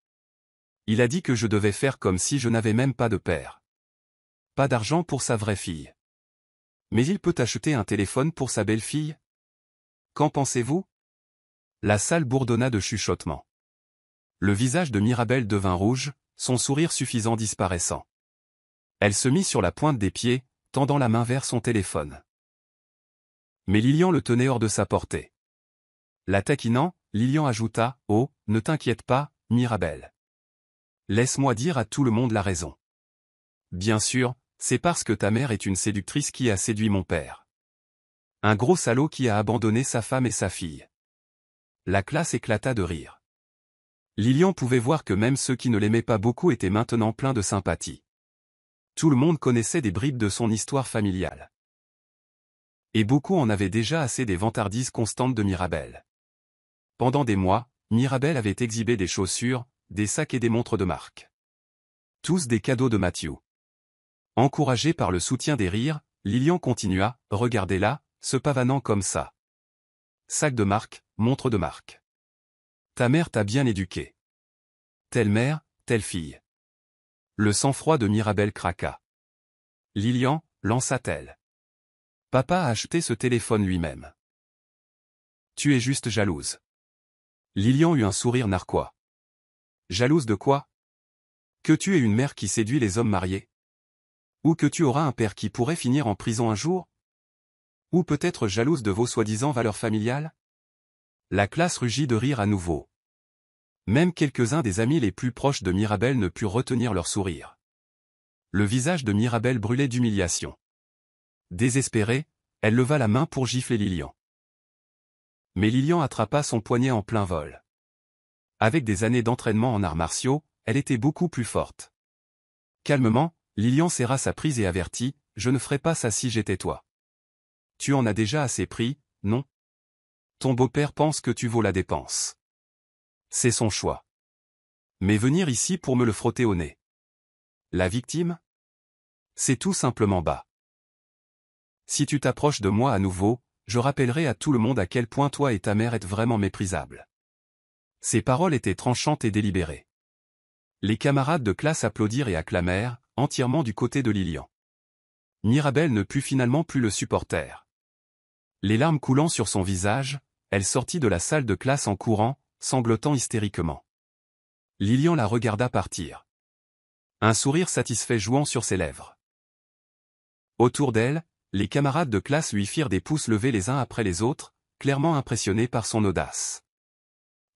S1: Il a dit que je devais faire comme si je n'avais même pas de père. Pas d'argent pour sa vraie fille. Mais il peut acheter un téléphone pour sa belle-fille? Qu'en pensez-vous? La salle bourdonna de chuchotements. Le visage de Mirabel devint rouge, son sourire suffisant disparaissant. Elle se mit sur la pointe des pieds, tendant la main vers son téléphone. Mais Lilian le tenait hors de sa portée. La taquinant, Lilian ajouta, « Oh, ne t'inquiète pas, Mirabel. Laisse-moi dire à tout le monde la raison. Bien sûr, c'est parce que ta mère est une séductrice qui a séduit mon père. Un gros salaud qui a abandonné sa femme et sa fille. » La classe éclata de rire. Lilian pouvait voir que même ceux qui ne l'aimaient pas beaucoup étaient maintenant pleins de sympathie. Tout le monde connaissait des bribes de son histoire familiale. Et beaucoup en avaient déjà assez des vantardises constantes de Mirabel. Pendant des mois, Mirabel avait exhibé des chaussures, des sacs et des montres de marque. Tous des cadeaux de Matthew. Encouragé par le soutien des rires, Lilian continua, « Regardez-la, se pavanant comme ça. Sac de marque, montre de marque. Ta mère t'a bien éduqué. Telle mère, telle fille. » Le sang-froid de Mirabel craqua. « Lilian, lança-t-elle. Papa a acheté ce téléphone lui-même. Tu es juste jalouse. » Lilian eut un sourire narquois. « Jalouse de quoi? Que tu aies une mère qui séduit les hommes mariés? Ou que tu auras un père qui pourrait finir en prison un jour? Ou peut-être jalouse de vos soi-disant valeurs familiales? » La classe rugit de rire à nouveau. Même quelques-uns des amis les plus proches de Mirabel ne purent retenir leur sourire. Le visage de Mirabel brûlait d'humiliation. Désespérée, elle leva la main pour gifler Lilian. Mais Lilian attrapa son poignet en plein vol. Avec des années d'entraînement en arts martiaux, elle était beaucoup plus forte. Calmement, Lilian serra sa prise et avertit, « Je ne ferai pas ça si j'étais toi. Tu en as déjà assez pris, non? Ton beau-père pense que tu vaux la dépense. C'est son choix. Mais venir ici pour me le frotter au nez. La victime? C'est tout simplement bas. Si tu t'approches de moi à nouveau, je rappellerai à tout le monde à quel point toi et ta mère êtes vraiment méprisables. » Ces paroles étaient tranchantes et délibérées. Les camarades de classe applaudirent et acclamèrent, entièrement du côté de Lilian. Mirabel ne put finalement plus le supporter. Les larmes coulant sur son visage, elle sortit de la salle de classe en courant, sanglotant hystériquement. Lilian la regarda partir. Un sourire satisfait jouant sur ses lèvres. Autour d'elle, les camarades de classe lui firent des pouces levés les uns après les autres, clairement impressionnés par son audace.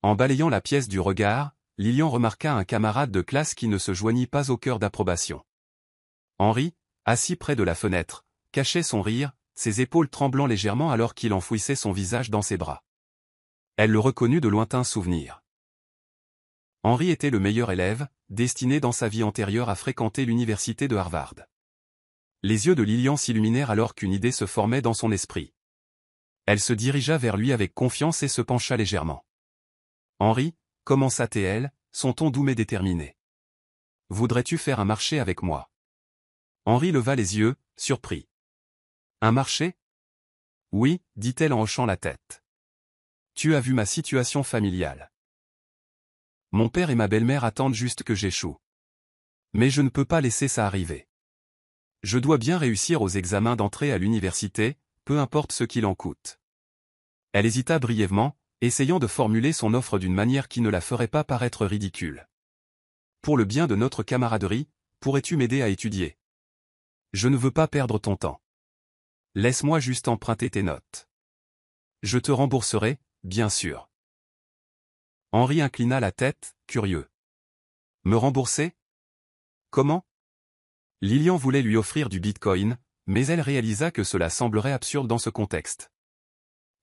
S1: En balayant la pièce du regard, Lilian remarqua un camarade de classe qui ne se joignit pas au chœur d'approbation. Henri, assis près de la fenêtre, cachait son rire, ses épaules tremblant légèrement alors qu'il enfouissait son visage dans ses bras. Elle le reconnut de lointains souvenirs. Henri était le meilleur élève, destiné dans sa vie antérieure à fréquenter l'université de Harvard. Les yeux de Lilian s'illuminèrent alors qu'une idée se formait dans son esprit. Elle se dirigea vers lui avec confiance et se pencha légèrement. « Henri, commença-t-elle, son ton doux mais déterminé. Voudrais-tu faire un marché avec moi? » Henri leva les yeux, surpris. « Un marché? » « Oui, dit-elle en hochant la tête. Tu as vu ma situation familiale. Mon père et ma belle-mère attendent juste que j'échoue. Mais je ne peux pas laisser ça arriver. Je dois bien réussir aux examens d'entrée à l'université, peu importe ce qu'il en coûte. » Elle hésita brièvement, essayant de formuler son offre d'une manière qui ne la ferait pas paraître ridicule. « Pour le bien de notre camaraderie, pourrais-tu m'aider à étudier? Je ne veux pas perdre ton temps. Laisse-moi juste emprunter tes notes. Je te rembourserai, bien sûr. Henri inclina la tête, curieux. Me rembourser? Comment? Lilian voulait lui offrir du bitcoin, mais elle réalisa que cela semblerait absurde dans ce contexte.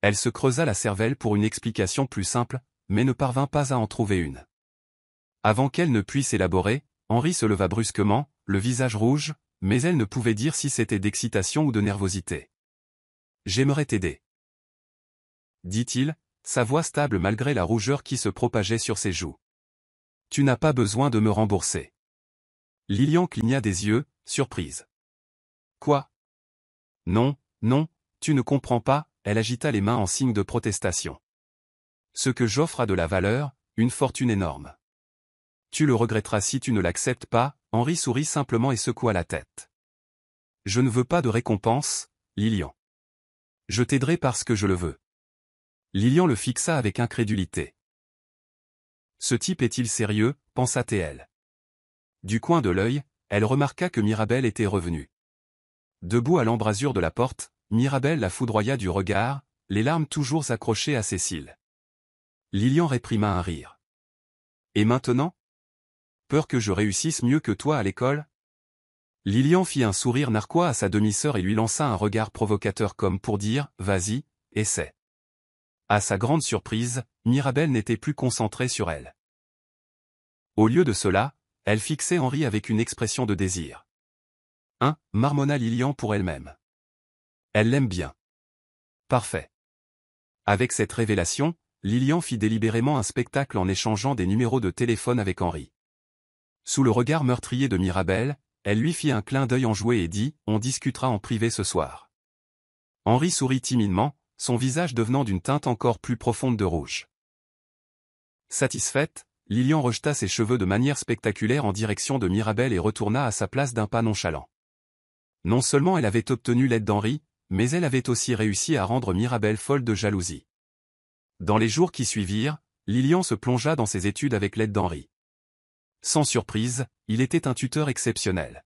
S1: Elle se creusa la cervelle pour une explication plus simple, mais ne parvint pas à en trouver une. Avant qu'elle ne puisse élaborer, Henri se leva brusquement, le visage rouge, mais elle ne pouvait dire si c'était d'excitation ou de nervosité. « J'aimerais t'aider. » dit-il, sa voix stable malgré la rougeur qui se propageait sur ses joues. « Tu n'as pas besoin de me rembourser. » Lilian cligna des yeux, surprise. « Quoi? Non, non, tu ne comprends pas, » elle agita les mains en signe de protestation. « Ce que j'offre a de la valeur, une fortune énorme. Tu le regretteras si tu ne l'acceptes pas. » Henri sourit simplement et secoua la tête. « Je ne veux pas de récompense, Lilian. Je t'aiderai parce que je le veux. » Lilian le fixa avec incrédulité. « Ce type est-il sérieux ?» pensa-t-elle. Du coin de l'œil, elle remarqua que Mirabel était revenue. Debout à l'embrasure de la porte, Mirabel la foudroya du regard, les larmes toujours accrochées à ses cils. Lilian réprima un rire. « Et maintenant? Peur que je réussisse mieux que toi à l'école ?» Lilian fit un sourire narquois à sa demi-sœur et lui lança un regard provocateur comme pour dire « Vas-y, essaie ». À sa grande surprise, Mirabel n'était plus concentrée sur elle. Au lieu de cela, elle fixait Henri avec une expression de désir. « marmonna Lilian pour elle-même. Elle l'aime bien. Parfait. » Avec cette révélation, Lilian fit délibérément un spectacle en échangeant des numéros de téléphone avec Henri. Sous le regard meurtrier de Mirabel, elle lui fit un clin d'œil enjoué et dit « On discutera en privé ce soir. » Henri sourit timidement, son visage devenant d'une teinte encore plus profonde de rouge. Satisfaite, Lilian rejeta ses cheveux de manière spectaculaire en direction de Mirabel et retourna à sa place d'un pas nonchalant. Non seulement elle avait obtenu l'aide d'Henri, mais elle avait aussi réussi à rendre Mirabel folle de jalousie. Dans les jours qui suivirent, Lilian se plongea dans ses études avec l'aide d'Henri. Sans surprise, il était un tuteur exceptionnel.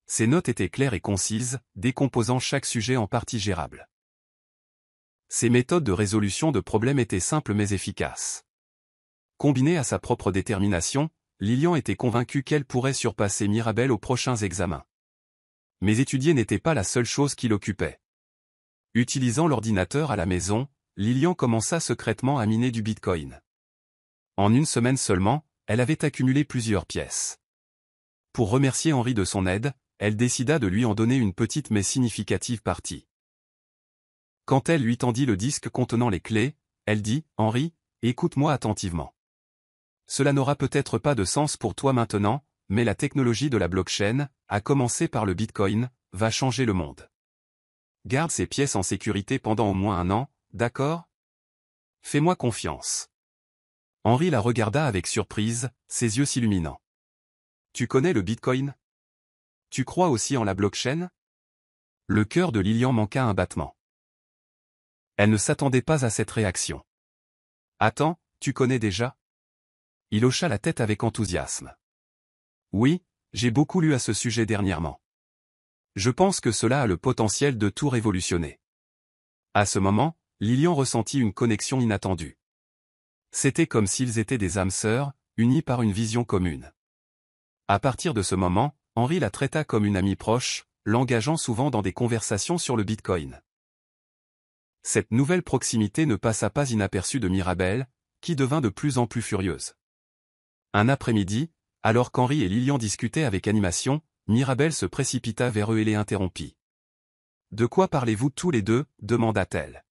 S1: Ses notes étaient claires et concises, décomposant chaque sujet en parties gérables. Ses méthodes de résolution de problèmes étaient simples mais efficaces. Combinée à sa propre détermination, Lilian était convaincue qu'elle pourrait surpasser Mirabel aux prochains examens. Mais étudier n'était pas la seule chose qui l'occupait. Utilisant l'ordinateur à la maison, Lilian commença secrètement à miner du bitcoin. En une semaine seulement, elle avait accumulé plusieurs pièces. Pour remercier Henri de son aide, elle décida de lui en donner une petite mais significative partie. Quand elle lui tendit le disque contenant les clés, elle dit « Henri, écoute-moi attentivement. Cela n'aura peut-être pas de sens pour toi maintenant, mais la technologie de la blockchain, à commencer par le bitcoin, va changer le monde. Garde ces pièces en sécurité pendant au moins 1 an, d'accord? Fais-moi confiance. » Henri la regarda avec surprise, ses yeux s'illuminant. « Tu connais le bitcoin? Tu crois aussi en la blockchain ?» Le cœur de Lilian manqua un battement. Elle ne s'attendait pas à cette réaction. « Attends, tu connais déjà? » Il hocha la tête avec enthousiasme. « Oui, j'ai beaucoup lu à ce sujet dernièrement. Je pense que cela a le potentiel de tout révolutionner. » À ce moment, Lilian ressentit une connexion inattendue. C'était comme s'ils étaient des âmes sœurs, unies par une vision commune. À partir de ce moment, Henri la traita comme une amie proche, l'engageant souvent dans des conversations sur le bitcoin. Cette nouvelle proximité ne passa pas inaperçue de Mirabel, qui devint de plus en plus furieuse. Un après-midi, alors qu'Henri et Lilian discutaient avec animation, Mirabel se précipita vers eux et les interrompit. « De quoi parlez-vous tous les deux ?» demanda-t-elle.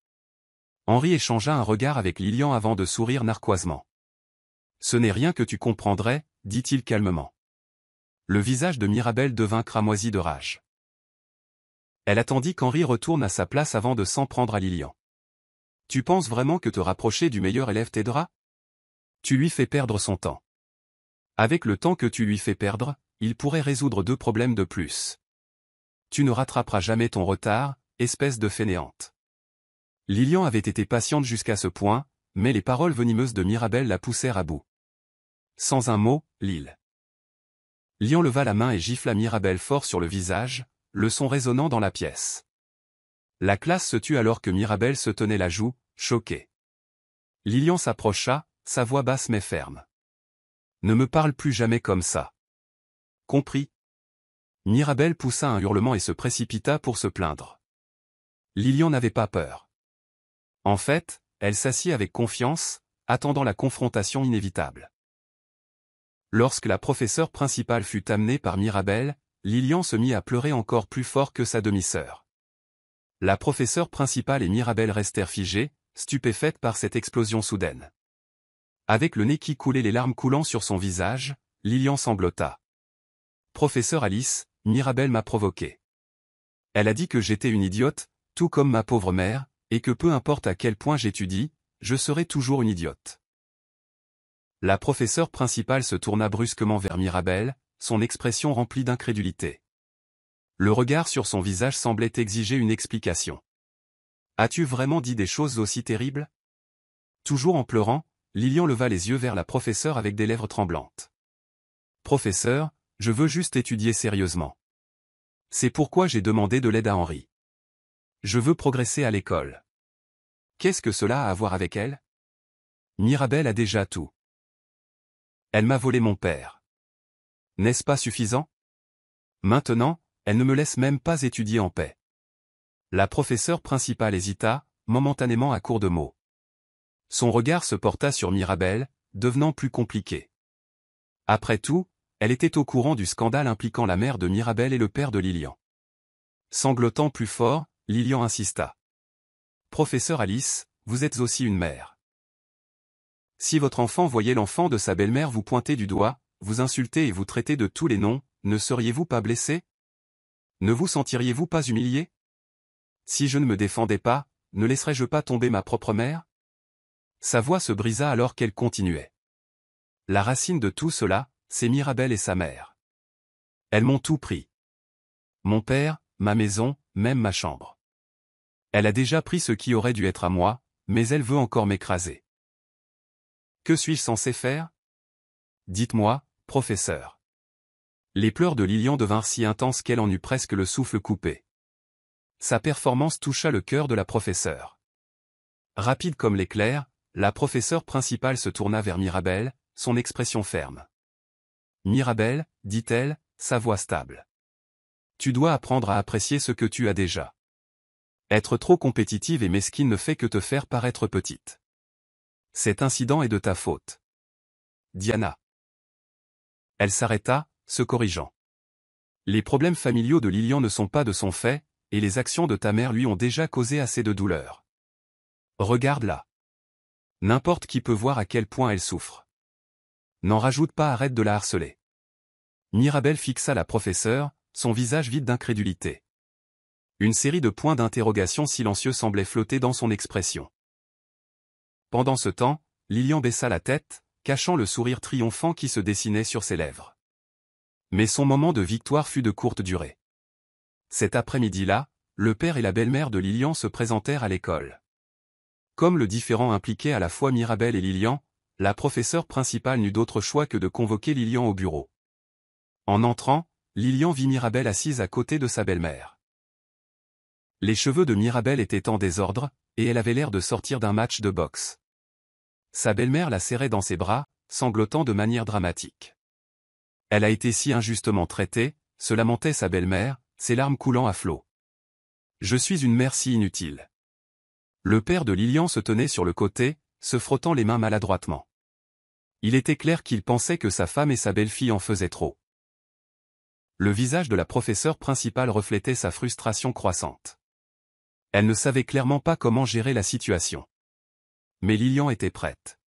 S1: Henri échangea un regard avec Lilian avant de sourire narquoisement. « Ce n'est rien que tu comprendrais, » dit-il calmement. Le visage de Mirabel devint cramoisi de rage. Elle attendit qu'Henri retourne à sa place avant de s'en prendre à Lilian. « Tu penses vraiment que te rapprocher du meilleur élève t'aidera? Tu lui fais perdre son temps. Avec le temps que tu lui fais perdre, il pourrait résoudre 2 problèmes de plus. Tu ne rattraperas jamais ton retard, espèce de fainéante. » Lilian avait été patiente jusqu'à ce point, mais les paroles venimeuses de Mirabel la poussèrent à bout. Sans un mot, Lilian leva la main et gifla Mirabel fort sur le visage, le son résonnant dans la pièce. La classe se tut alors que Mirabel se tenait la joue, choquée. Lilian s'approcha, sa voix basse mais ferme. Ne me parle plus jamais comme ça. Compris. Mirabel poussa un hurlement et se précipita pour se plaindre. Lilian n'avait pas peur. En fait, elle s'assit avec confiance, attendant la confrontation inévitable. Lorsque la professeure principale fut amenée par Mirabel, Lilian se mit à pleurer encore plus fort que sa demi-sœur. La professeure principale et Mirabel restèrent figées, stupéfaites par cette explosion soudaine. Avec le nez qui coulait, les larmes coulant sur son visage, Lilian sanglota. « Professeur Alice, Mirabel m'a provoqué. Elle a dit que j'étais une idiote, tout comme ma pauvre mère, et que peu importe à quel point j'étudie, je serai toujours une idiote. » La professeure principale se tourna brusquement vers Mirabel, son expression remplie d'incrédulité. Le regard sur son visage semblait exiger une explication. « As-tu vraiment dit des choses aussi terribles ?» Toujours en pleurant, Lilian leva les yeux vers la professeure avec des lèvres tremblantes. « Professeur, je veux juste étudier sérieusement. C'est pourquoi j'ai demandé de l'aide à Henri. Je veux progresser à l'école. » Qu'est-ce que cela a à voir avec elle? Mirabel a déjà tout. Elle m'a volé mon père. N'est-ce pas suffisant? Maintenant, elle ne me laisse même pas étudier en paix. La professeure principale hésita, momentanément à court de mots. Son regard se porta sur Mirabel, devenant plus compliqué. Après tout, elle était au courant du scandale impliquant la mère de Mirabel et le père de Lilian. Sanglotant plus fort, Lilian insista. « Professeur Alice, vous êtes aussi une mère. Si votre enfant voyait l'enfant de sa belle-mère vous pointer du doigt, vous insulter et vous traiter de tous les noms, ne seriez-vous pas blessé? Ne vous sentiriez-vous pas humilié? Si je ne me défendais pas, ne laisserais-je pas tomber ma propre mère? » Sa voix se brisa alors qu'elle continuait. « La racine de tout cela, c'est Mirabel et sa mère. Elles m'ont tout pris. Mon père, ma maison, même ma chambre. Elle a déjà pris ce qui aurait dû être à moi, mais elle veut encore m'écraser. Que suis-je censé faire? Dites-moi, professeur. » Les pleurs de Lilian devinrent si intenses qu'elle en eut presque le souffle coupé. Sa performance toucha le cœur de la professeure. Rapide comme l'éclair, la professeure principale se tourna vers Mirabel, son expression ferme. « Mirabel, dit-elle, sa voix stable. Tu dois apprendre à apprécier ce que tu as déjà. Être trop compétitive et mesquine ne fait que te faire paraître petite. Cet incident est de ta faute. Diana. » Elle s'arrêta, se corrigeant. Les problèmes familiaux de Lilian ne sont pas de son fait, et les actions de ta mère lui ont déjà causé assez de douleur. Regarde-la. N'importe qui peut voir à quel point elle souffre. N'en rajoute pas, arrête de la harceler. Mirabel fixa la professeure, son visage vide d'incrédulité. Une série de points d'interrogation silencieux semblaient flotter dans son expression. Pendant ce temps, Lilian baissa la tête, cachant le sourire triomphant qui se dessinait sur ses lèvres. Mais son moment de victoire fut de courte durée. Cet après-midi-là, le père et la belle-mère de Lilian se présentèrent à l'école. Comme le différend impliquait à la fois Mirabel et Lilian, la professeure principale n'eut d'autre choix que de convoquer Lilian au bureau. En entrant, Lilian vit Mirabel assise à côté de sa belle-mère. Les cheveux de Mirabel étaient en désordre, et elle avait l'air de sortir d'un match de boxe. Sa belle-mère la serrait dans ses bras, sanglotant de manière dramatique. Elle a été si injustement traitée, se lamentait sa belle-mère, ses larmes coulant à flots. Je suis une mère si inutile. Le père de Lilian se tenait sur le côté, se frottant les mains maladroitement. Il était clair qu'il pensait que sa femme et sa belle-fille en faisaient trop. Le visage de la professeure principale reflétait sa frustration croissante. Elle ne savait clairement pas comment gérer la situation. Mais Lilian était prête.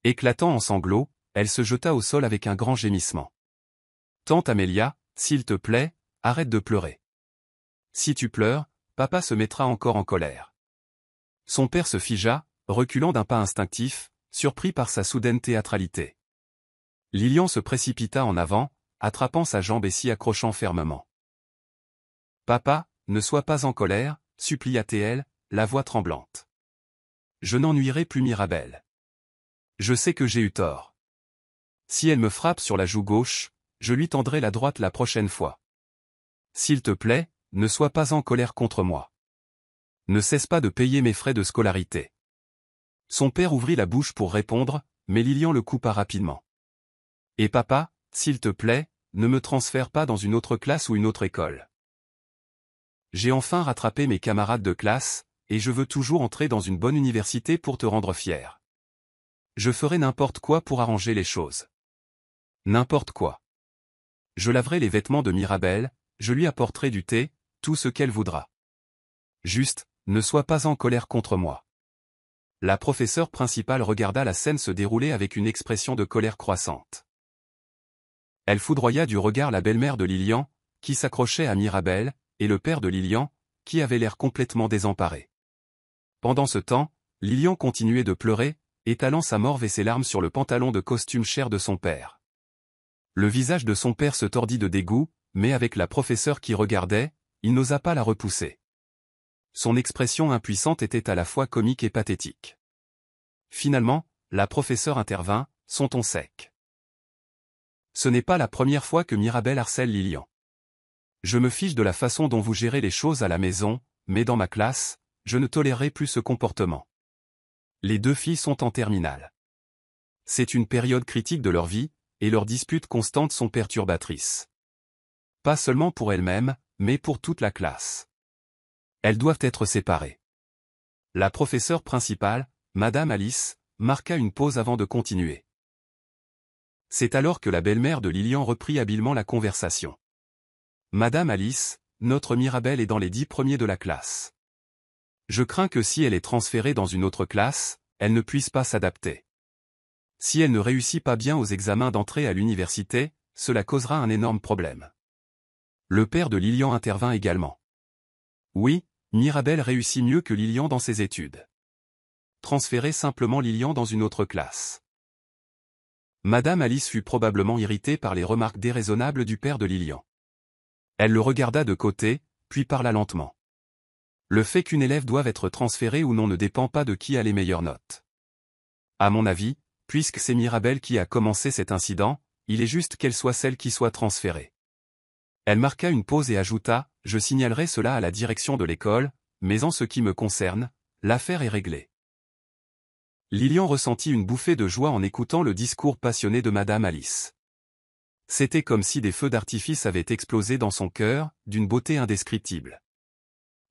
S1: Éclatant en sanglots, elle se jeta au sol avec un grand gémissement. « Tante Amélia, s'il te plaît, arrête de pleurer. Si tu pleures, papa se mettra encore en colère. » Son père se figea, reculant d'un pas instinctif, surpris par sa soudaine théâtralité. Lilian se précipita en avant, attrapant sa jambe et s'y accrochant fermement. « Papa, ne sois pas en colère, supplia-t-elle, la voix tremblante. Je n'ennuierai plus Mirabel. Je sais que j'ai eu tort. Si elle me frappe sur la joue gauche, je lui tendrai la droite la prochaine fois. S'il te plaît, ne sois pas en colère contre moi. Ne cesse pas de payer mes frais de scolarité. Son père ouvrit la bouche pour répondre, mais Lilian le coupa rapidement. « Et papa, s'il te plaît, ne me transfère pas dans une autre classe ou une autre école. J'ai enfin rattrapé mes camarades de classe, et je veux toujours entrer dans une bonne université pour te rendre fier. Je ferai n'importe quoi pour arranger les choses. N'importe quoi. Je laverai les vêtements de Mirabelle, je lui apporterai du thé, tout ce qu'elle voudra. Juste, ne sois pas en colère contre moi. » La professeure principale regarda la scène se dérouler avec une expression de colère croissante. Elle foudroya du regard la belle-mère de Lilian, qui s'accrochait à Mirabelle, et le père de Lilian, qui avait l'air complètement désemparé. Pendant ce temps, Lilian continuait de pleurer, étalant sa morve et ses larmes sur le pantalon de costume cher de son père. Le visage de son père se tordit de dégoût, mais avec la professeure qui regardait, il n'osa pas la repousser. Son expression impuissante était à la fois comique et pathétique. Finalement, la professeure intervint, son ton sec. « Ce n'est pas la première fois que Mirabelle harcèle Lilian. Je me fiche de la façon dont vous gérez les choses à la maison, mais dans ma classe, je ne tolérerai plus ce comportement. Les deux filles sont en terminale. C'est une période critique de leur vie, et leurs disputes constantes sont perturbatrices. Pas seulement pour elles-mêmes, mais pour toute la classe. Elles doivent être séparées. » La professeure principale, Madame Alice, marqua une pause avant de continuer. C'est alors que la belle-mère de Lilian reprit habilement la conversation. « Madame Alice, notre Mirabelle est dans les 10 premiers de la classe. Je crains que si elle est transférée dans une autre classe, elle ne puisse pas s'adapter. Si elle ne réussit pas bien aux examens d'entrée à l'université, cela causera un énorme problème. » Le père de Lilian intervint également. « Oui, Mirabelle réussit mieux que Lilian dans ses études. Transférez simplement Lilian dans une autre classe. » Madame Alice fut probablement irritée par les remarques déraisonnables du père de Lilian. Elle le regarda de côté, puis parla lentement. « Le fait qu'une élève doive être transférée ou non ne dépend pas de qui a les meilleures notes. À mon avis, puisque c'est Mirabelle qui a commencé cet incident, il est juste qu'elle soit celle qui soit transférée. » Elle marqua une pause et ajouta, « Je signalerai cela à la direction de l'école, mais en ce qui me concerne, l'affaire est réglée. » Lilian ressentit une bouffée de joie en écoutant le discours passionné de Madame Alice. C'était comme si des feux d'artifice avaient explosé dans son cœur, d'une beauté indescriptible.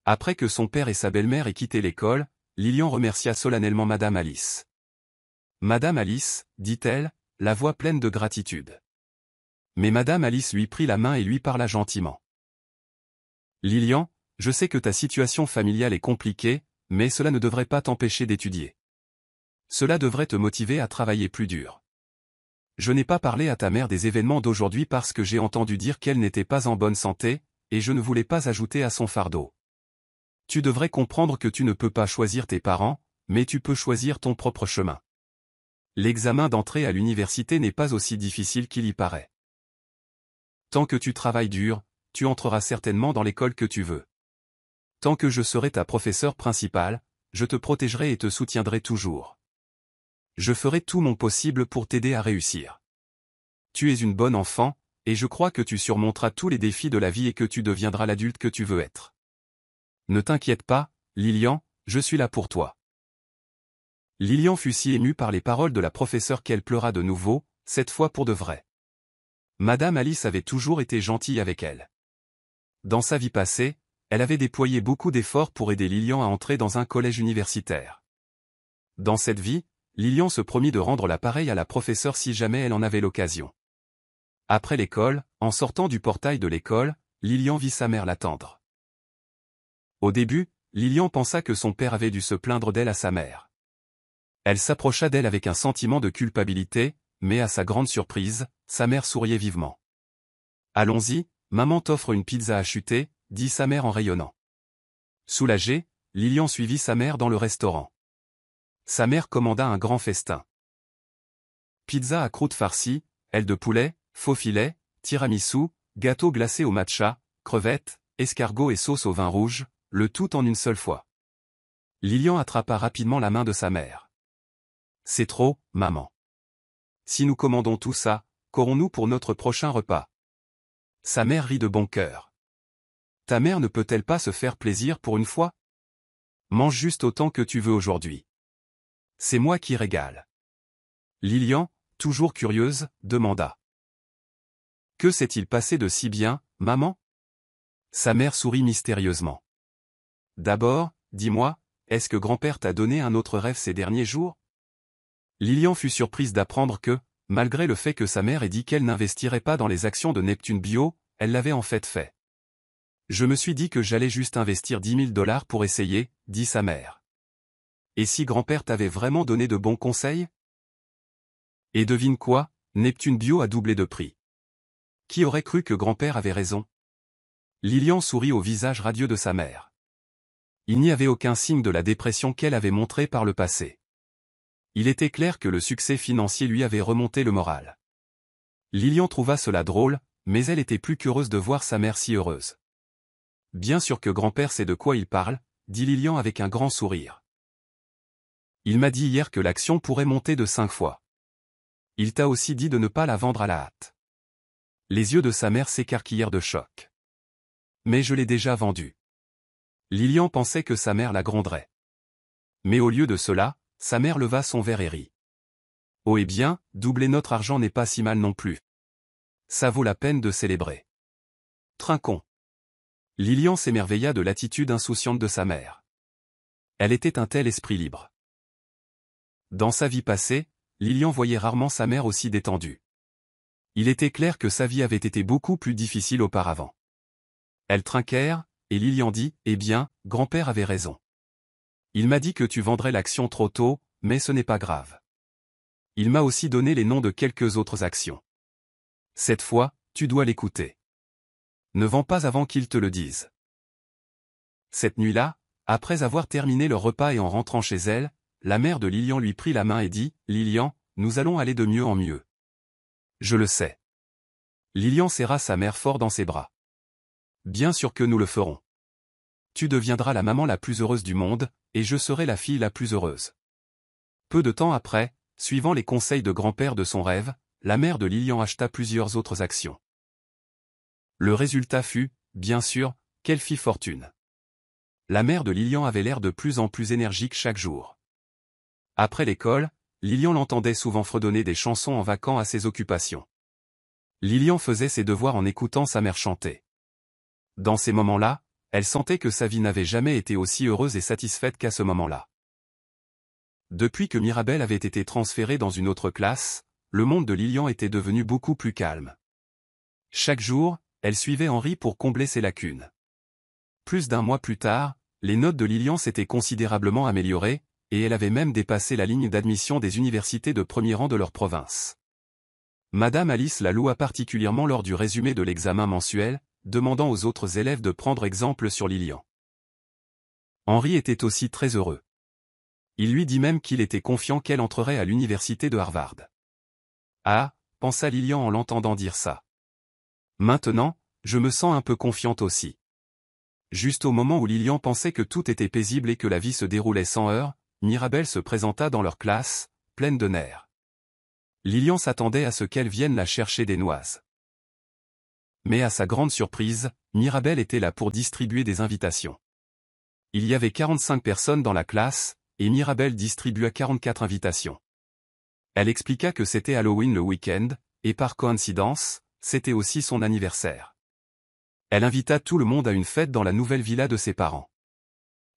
S1: Après que son père et sa belle-mère aient quitté l'école, Lilian remercia solennellement Madame Alice. « Madame Alice, dit-elle, la voix pleine de gratitude. » Mais Madame Alice lui prit la main et lui parla gentiment. « Lilian, je sais que ta situation familiale est compliquée, mais cela ne devrait pas t'empêcher d'étudier. Cela devrait te motiver à travailler plus dur. Je n'ai pas parlé à ta mère des événements d'aujourd'hui parce que j'ai entendu dire qu'elle n'était pas en bonne santé, et je ne voulais pas ajouter à son fardeau. Tu devrais comprendre que tu ne peux pas choisir tes parents, mais tu peux choisir ton propre chemin. L'examen d'entrée à l'université n'est pas aussi difficile qu'il y paraît. Tant que tu travailles dur, tu entreras certainement dans l'école que tu veux. Tant que je serai ta professeure principale, je te protégerai et te soutiendrai toujours. Je ferai tout mon possible pour t'aider à réussir. Tu es une bonne enfant, et je crois que tu surmonteras tous les défis de la vie et que tu deviendras l'adulte que tu veux être. Ne t'inquiète pas, Lilian, je suis là pour toi. » Lilian fut si émue par les paroles de la professeure qu'elle pleura de nouveau, cette fois pour de vrai. Madame Alice avait toujours été gentille avec elle. Dans sa vie passée, elle avait déployé beaucoup d'efforts pour aider Lilian à entrer dans un collège universitaire. Dans cette vie, Lilian se promit de rendre l'appareil à la professeure si jamais elle en avait l'occasion. Après l'école, en sortant du portail de l'école, Lilian vit sa mère l'attendre. Au début, Lilian pensa que son père avait dû se plaindre d'elle à sa mère. Elle s'approcha d'elle avec un sentiment de culpabilité, mais à sa grande surprise, sa mère souriait vivement. « Allons-y, maman t'offre une pizza hachutée, » dit sa mère en rayonnant. Soulagée, Lilian suivit sa mère dans le restaurant. Sa mère commanda un grand festin. Pizza à croûte farcie, aile de poulet, faux filet, tiramisu, gâteau glacé au matcha, crevettes, escargots et sauce au vin rouge, le tout en une seule fois. Lilian attrapa rapidement la main de sa mère. « C'est trop, maman. Si nous commandons tout ça, qu'aurons-nous pour notre prochain repas ?» Sa mère rit de bon cœur. « Ta mère ne peut-elle pas se faire plaisir pour une fois ? Mange juste autant que tu veux aujourd'hui. C'est moi qui régale. Lilian, toujours curieuse, demanda. Que s'est-il passé de si bien, maman? Sa mère sourit mystérieusement. D'abord, dis-moi, est-ce que grand-père t'a donné un autre rêve ces derniers jours? Lilian fut surprise d'apprendre que, malgré le fait que sa mère ait dit qu'elle n'investirait pas dans les actions de Neptune Bio, elle l'avait en fait. Je me suis dit que j'allais juste investir 10 000 $ pour essayer, dit sa mère. Et si grand-père t'avait vraiment donné de bons conseils? Et devine quoi, Neptune Bio a doublé de prix. Qui aurait cru que grand-père avait raison? Lilian sourit au visage radieux de sa mère. Il n'y avait aucun signe de la dépression qu'elle avait montrée par le passé. Il était clair que le succès financier lui avait remonté le moral. Lilian trouva cela drôle, mais elle était plus qu'heureuse de voir sa mère si heureuse. Bien sûr que grand-père sait de quoi il parle, dit Lilian avec un grand sourire. Il m'a dit hier que l'action pourrait monter de 5 fois. Il t'a aussi dit de ne pas la vendre à la hâte. Les yeux de sa mère s'écarquillèrent de choc. Mais je l'ai déjà vendue. Lilian pensait que sa mère la gronderait. Mais au lieu de cela, sa mère leva son verre et rit. Oh eh bien, doubler notre argent n'est pas si mal non plus. Ça vaut la peine de célébrer. Trinquons. Lilian s'émerveilla de l'attitude insouciante de sa mère. Elle était un tel esprit libre. Dans sa vie passée, Lilian voyait rarement sa mère aussi détendue. Il était clair que sa vie avait été beaucoup plus difficile auparavant. Elles trinquèrent, et Lilian dit, « Eh bien, grand-père avait raison. Il m'a dit que tu vendrais l'action trop tôt, mais ce n'est pas grave. Il m'a aussi donné les noms de quelques autres actions. Cette fois, tu dois l'écouter. Ne vends pas avant qu'il te le dise. » Cette nuit-là, après avoir terminé leur repas et en rentrant chez elle, la mère de Lilian lui prit la main et dit, « Lilian, nous allons aller de mieux en mieux. » Je le sais. Lilian serra sa mère fort dans ses bras. Bien sûr que nous le ferons. Tu deviendras la maman la plus heureuse du monde, et je serai la fille la plus heureuse. Peu de temps après, suivant les conseils de grand-père de son rêve, la mère de Lilian acheta plusieurs autres actions. Le résultat fut, bien sûr, qu'elle fit fortune. La mère de Lilian avait l'air de plus en plus énergique chaque jour. Après l'école, Lilian l'entendait souvent fredonner des chansons en vaquant à ses occupations. Lilian faisait ses devoirs en écoutant sa mère chanter. Dans ces moments-là, elle sentait que sa vie n'avait jamais été aussi heureuse et satisfaite qu'à ce moment-là. Depuis que Mirabel avait été transférée dans une autre classe, le monde de Lilian était devenu beaucoup plus calme. Chaque jour, elle suivait Henri pour combler ses lacunes. Plus d'un mois plus tard, les notes de Lilian s'étaient considérablement améliorées, et elle avait même dépassé la ligne d'admission des universités de premier rang de leur province. Madame Alice la loua particulièrement lors du résumé de l'examen mensuel, demandant aux autres élèves de prendre exemple sur Lilian. Henri était aussi très heureux. Il lui dit même qu'il était confiant qu'elle entrerait à l'université de Harvard. Ah, pensa Lilian en l'entendant dire ça. Maintenant, je me sens un peu confiante aussi. Juste au moment où Lilian pensait que tout était paisible et que la vie se déroulait sans heurts, Mirabel se présenta dans leur classe, pleine de nerfs. Lilian s'attendait à ce qu'elle vienne la chercher des noises. Mais à sa grande surprise, Mirabel était là pour distribuer des invitations. Il y avait 45 personnes dans la classe, et Mirabel distribua 44 invitations. Elle expliqua que c'était Halloween le week-end, et par coïncidence, c'était aussi son anniversaire. Elle invita tout le monde à une fête dans la nouvelle villa de ses parents.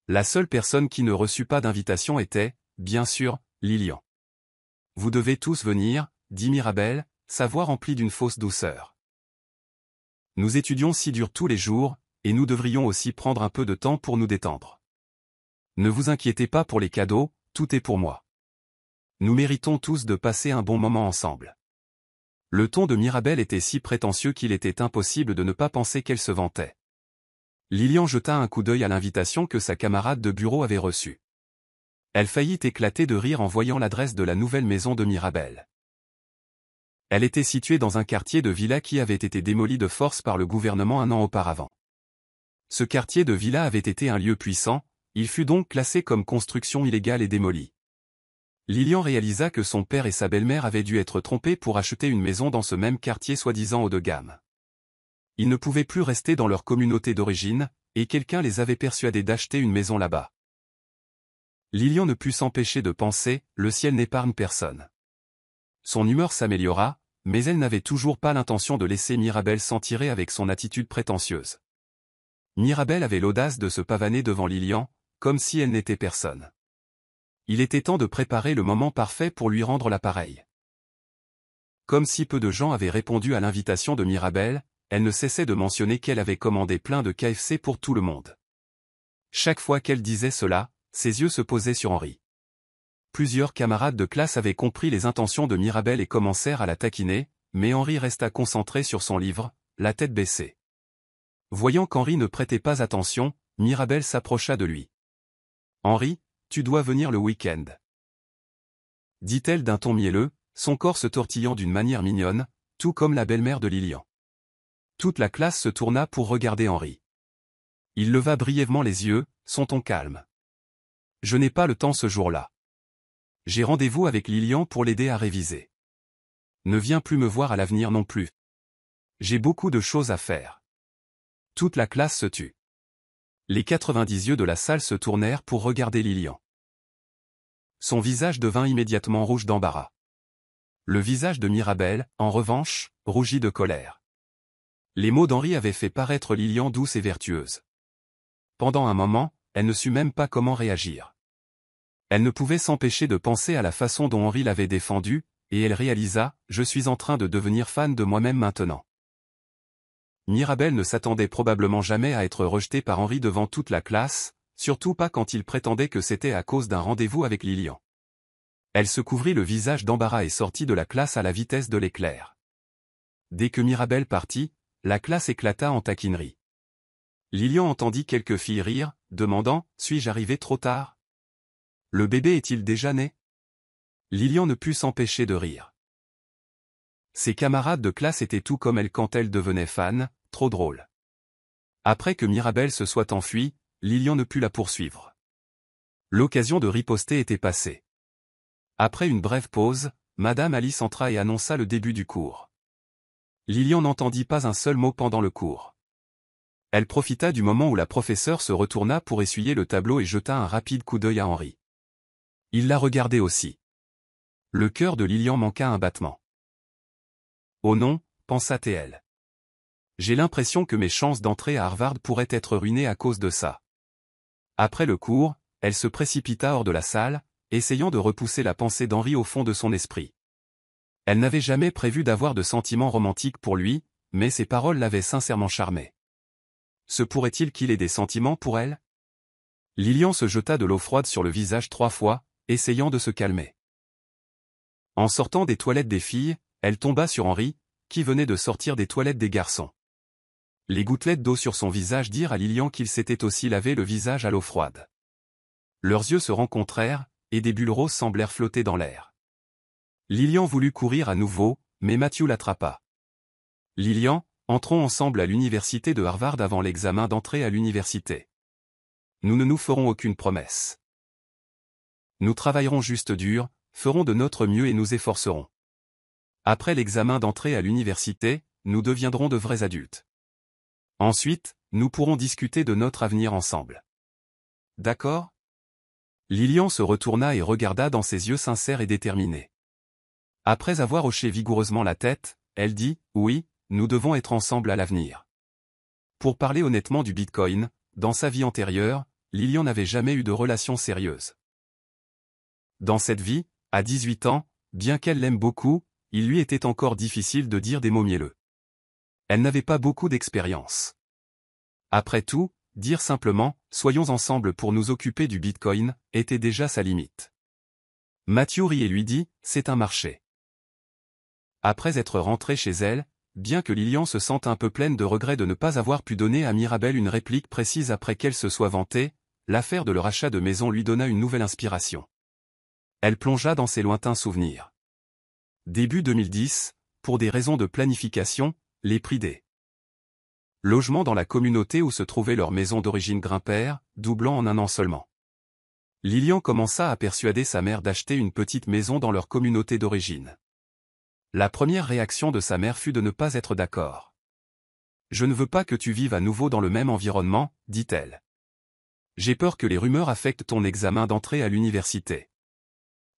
S1: La seule personne qui ne reçut pas d'invitation était, bien sûr, Lilian. « Vous devez tous venir, » dit Mirabel, sa voix remplie d'une fausse douceur. « Nous étudions si dur tous les jours, et nous devrions aussi prendre un peu de temps pour nous détendre. Ne vous inquiétez pas pour les cadeaux, tout est pour moi. Nous méritons tous de passer un bon moment ensemble. » Le ton de Mirabel était si prétentieux qu'il était impossible de ne pas penser qu'elle se vantait. Lilian jeta un coup d'œil à l'invitation que sa camarade de bureau avait reçue. Elle faillit éclater de rire en voyant l'adresse de la nouvelle maison de Mirabel. Elle était située dans un quartier de villa qui avait été démoli de force par le gouvernement un an auparavant. Ce quartier de villa avait été un lieu puissant, il fut donc classé comme construction illégale et démoli. Lilian réalisa que son père et sa belle-mère avaient dû être trompés pour acheter une maison dans ce même quartier soi-disant haut de gamme. Ils ne pouvaient plus rester dans leur communauté d'origine, et quelqu'un les avait persuadés d'acheter une maison là-bas. Lilian ne put s'empêcher de penser, le ciel n'épargne personne. Son humeur s'améliora, mais elle n'avait toujours pas l'intention de laisser Mirabel s'en tirer avec son attitude prétentieuse. Mirabel avait l'audace de se pavaner devant Lilian, comme si elle n'était personne. Il était temps de préparer le moment parfait pour lui rendre l'appareil. Comme si peu de gens avaient répondu à l'invitation de Mirabel, elle ne cessait de mentionner qu'elle avait commandé plein de KFC pour tout le monde. Chaque fois qu'elle disait cela, ses yeux se posaient sur Henri. Plusieurs camarades de classe avaient compris les intentions de Mirabel et commencèrent à la taquiner, mais Henri resta concentré sur son livre, la tête baissée. Voyant qu'Henri ne prêtait pas attention, Mirabel s'approcha de lui. « Henri, tu dois venir le week-end. » dit-elle d'un ton mielleux, son corps se tortillant d'une manière mignonne, tout comme la belle-mère de Lilian. Toute la classe se tourna pour regarder Henri. Il leva brièvement les yeux, son ton calme. « Je n'ai pas le temps ce jour-là. J'ai rendez-vous avec Lilian pour l'aider à réviser. Ne viens plus me voir à l'avenir non plus. J'ai beaucoup de choses à faire. » Toute la classe se tut. Les 90 yeux de la salle se tournèrent pour regarder Lilian. Son visage devint immédiatement rouge d'embarras. Le visage de Mirabel, en revanche, rougit de colère. Les mots d'Henri avaient fait paraître Lilian douce et vertueuse. Pendant un moment, elle ne sut même pas comment réagir. Elle ne pouvait s'empêcher de penser à la façon dont Henri l'avait défendue, et elle réalisa « Je suis en train de devenir fan de moi-même maintenant ». Mirabel ne s'attendait probablement jamais à être rejetée par Henri devant toute la classe, surtout pas quand il prétendait que c'était à cause d'un rendez-vous avec Lilian. Elle se couvrit le visage d'embarras et sortit de la classe à la vitesse de l'éclair. Dès que Mirabel partit, la classe éclata en taquinerie. Lilian entendit quelques filles rire, demandant « Suis-je arrivé trop tard ? Le bébé est-il déjà né ?» Lilian ne put s'empêcher de rire. Ses camarades de classe étaient tout comme elle quand elle devenait fan, trop drôle. Après que Mirabel se soit enfuie, Lilian ne put la poursuivre. L'occasion de riposter était passée. Après une brève pause, Madame Alice entra et annonça le début du cours. Lilian n'entendit pas un seul mot pendant le cours. Elle profita du moment où la professeure se retourna pour essuyer le tableau et jeta un rapide coup d'œil à Henri. Il la regardait aussi. Le cœur de Lilian manqua un battement. « Oh non, pensa-t-elle. J'ai l'impression que mes chances d'entrer à Harvard pourraient être ruinées à cause de ça. » Après le cours, elle se précipita hors de la salle, essayant de repousser la pensée d'Henri au fond de son esprit. Elle n'avait jamais prévu d'avoir de sentiments romantiques pour lui, mais ses paroles l'avaient sincèrement charmée. Se pourrait-il qu'il ait des sentiments pour elle? Lilian se jeta de l'eau froide sur le visage 3 fois, essayant de se calmer. En sortant des toilettes des filles, elle tomba sur Henri, qui venait de sortir des toilettes des garçons. Les gouttelettes d'eau sur son visage dirent à Lilian qu'il s'était aussi lavé le visage à l'eau froide. Leurs yeux se rencontrèrent, et des bulles roses semblèrent flotter dans l'air. Lilian voulut courir à nouveau, mais Matthew l'attrapa. « Lilian, entrons ensemble à l'université de Harvard avant l'examen d'entrée à l'université. Nous ne nous ferons aucune promesse. Nous travaillerons juste dur, ferons de notre mieux et nous efforcerons. Après l'examen d'entrée à l'université, nous deviendrons de vrais adultes. Ensuite, nous pourrons discuter de notre avenir ensemble. D'accord ?» Lilian se retourna et regarda dans ses yeux sincères et déterminés. Après avoir hoché vigoureusement la tête, elle dit « Oui, nous devons être ensemble à l'avenir. » Pour parler honnêtement du Bitcoin, dans sa vie antérieure, Lilian n'avait jamais eu de relation sérieuse. Dans cette vie, à 18 ans, bien qu'elle l'aime beaucoup, il lui était encore difficile de dire des mots mielleux. Elle n'avait pas beaucoup d'expérience. Après tout, dire simplement « Soyons ensemble pour nous occuper du Bitcoin » était déjà sa limite. Matthew rit et lui dit « C'est un marché. » Après être rentrée chez elle, bien que Lilian se sente un peu pleine de regrets de ne pas avoir pu donner à Mirabel une réplique précise après qu'elle se soit vantée, l'affaire de leur achat de maison lui donna une nouvelle inspiration. Elle plongea dans ses lointains souvenirs. Début 2010, pour des raisons de planification, les prix des logements dans la communauté où se trouvait leur maison d'origine grimpèrent, doublant en un an seulement. Lilian commença à persuader sa mère d'acheter une petite maison dans leur communauté d'origine. La première réaction de sa mère fut de ne pas être d'accord. « Je ne veux pas que tu vives à nouveau dans le même environnement, dit-elle. J'ai peur que les rumeurs affectent ton examen d'entrée à l'université.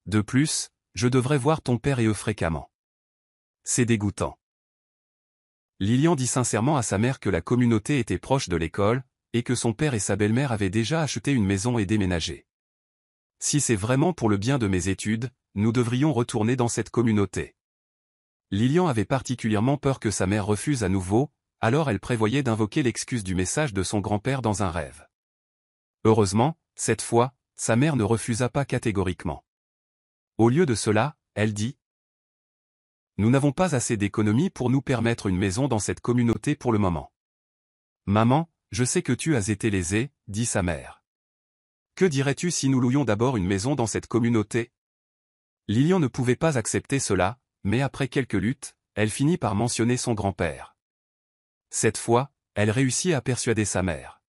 S1: De plus, je devrais voir ton père et eux fréquemment. C'est dégoûtant. Lilian dit sincèrement à sa mère que la communauté était proche de l'école, et que son père et sa belle-mère avaient déjà acheté une maison et déménagé. Si c'est vraiment pour le bien de mes études, nous devrions retourner dans cette communauté. Lilian avait particulièrement peur que sa mère refuse à nouveau, alors elle prévoyait d'invoquer l'excuse du message de son grand-père dans un rêve. Heureusement, cette fois, sa mère ne refusa pas catégoriquement. Au lieu de cela, elle dit « Nous n'avons pas assez d'économies pour nous permettre une maison dans cette communauté pour le moment. »« Maman, je sais que tu as été lésée, » dit sa mère. « Que dirais-tu si nous louions d'abord une maison dans cette communauté ?» Lilian ne pouvait pas accepter cela, mais après quelques luttes, elle finit par mentionner son grand-père. Cette fois, elle réussit à persuader sa mère.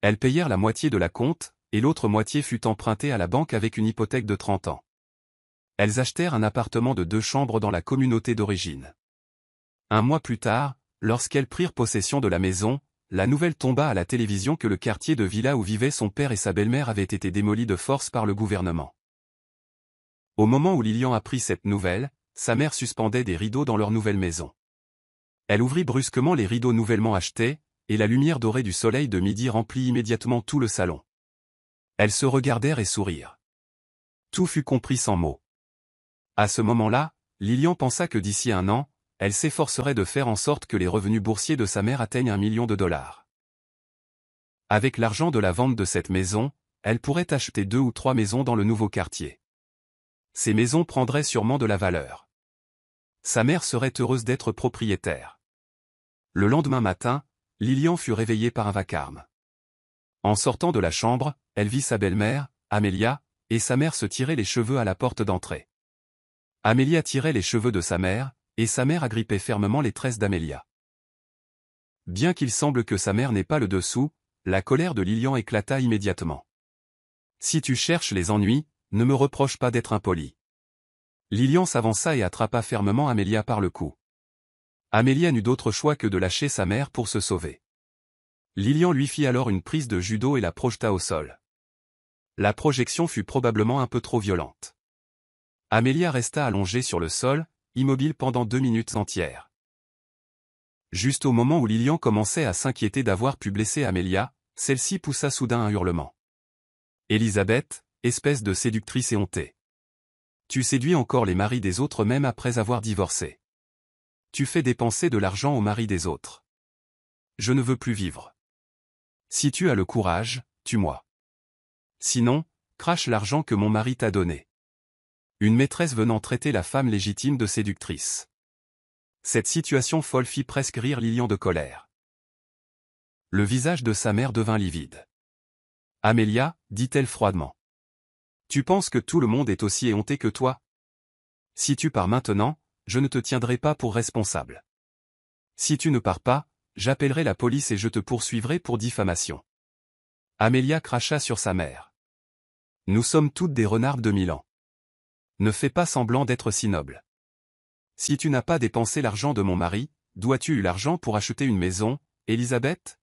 S1: Elles payèrent la moitié de la compte, et l'autre moitié fut empruntée à la banque avec une hypothèque de 30 ans. Elles achetèrent un appartement de 2 chambres dans la communauté d'origine. Un mois plus tard, lorsqu'elles prirent possession de la maison, la nouvelle tomba à la télévision que le quartier de villa où vivaient son père et sa belle-mère avait été démoli de force par le gouvernement. Au moment où Lilian apprit cette nouvelle, sa mère suspendait des rideaux dans leur nouvelle maison. Elle ouvrit brusquement les rideaux nouvellement achetés, et la lumière dorée du soleil de midi remplit immédiatement tout le salon. Elles se regardèrent et sourirent. Tout fut compris sans mots. À ce moment-là, Lilian pensa que d'ici 1 an, elle s'efforcerait de faire en sorte que les revenus boursiers de sa mère atteignent $1 million. Avec l'argent de la vente de cette maison, elle pourrait acheter 2 ou 3 maisons dans le nouveau quartier. Ces maisons prendraient sûrement de la valeur. Sa mère serait heureuse d'être propriétaire. Le lendemain matin, Lilian fut réveillée par un vacarme. En sortant de la chambre, elle vit sa belle-mère, Amelia, et sa mère se tirer les cheveux à la porte d'entrée. Amelia tirait les cheveux de sa mère, et sa mère agrippait fermement les tresses d'Amelia. Bien qu'il semble que sa mère n'ait pas le dessous, la colère de Lilian éclata immédiatement. « Si tu cherches les ennuis, ne me reproche pas d'être impoli. » Lilian s'avança et attrapa fermement Amelia par le cou. Amelia n'eut d'autre choix que de lâcher sa mère pour se sauver. Lilian lui fit alors une prise de judo et la projeta au sol. La projection fut probablement un peu trop violente. Amelia resta allongée sur le sol, immobile pendant 2 minutes entières. Juste au moment où Lilian commençait à s'inquiéter d'avoir pu blesser Amelia, celle-ci poussa soudain un hurlement. « Elisabeth, espèce de séductrice éhontée. Tu séduis encore les maris des autres même après avoir divorcé. Tu fais dépenser de l'argent aux maris des autres. Je ne veux plus vivre. Si tu as le courage, tue-moi. Sinon, crache l'argent que mon mari t'a donné. » Une maîtresse venant traiter la femme légitime de séductrice. Cette situation folle fit presque rire Lilian de colère. Le visage de sa mère devint livide. « Amelia, dit-elle froidement. Tu penses que tout le monde est aussi éhonté que toi? Si tu pars maintenant, je ne te tiendrai pas pour responsable. Si tu ne pars pas, j'appellerai la police et je te poursuivrai pour diffamation. » Amelia cracha sur sa mère. « Nous sommes toutes des renardes de Milan. Ne fais pas semblant d'être si noble. Si tu n'as pas dépensé l'argent de mon mari, d'où as-tu eu l'argent pour acheter une maison, Elisabeth?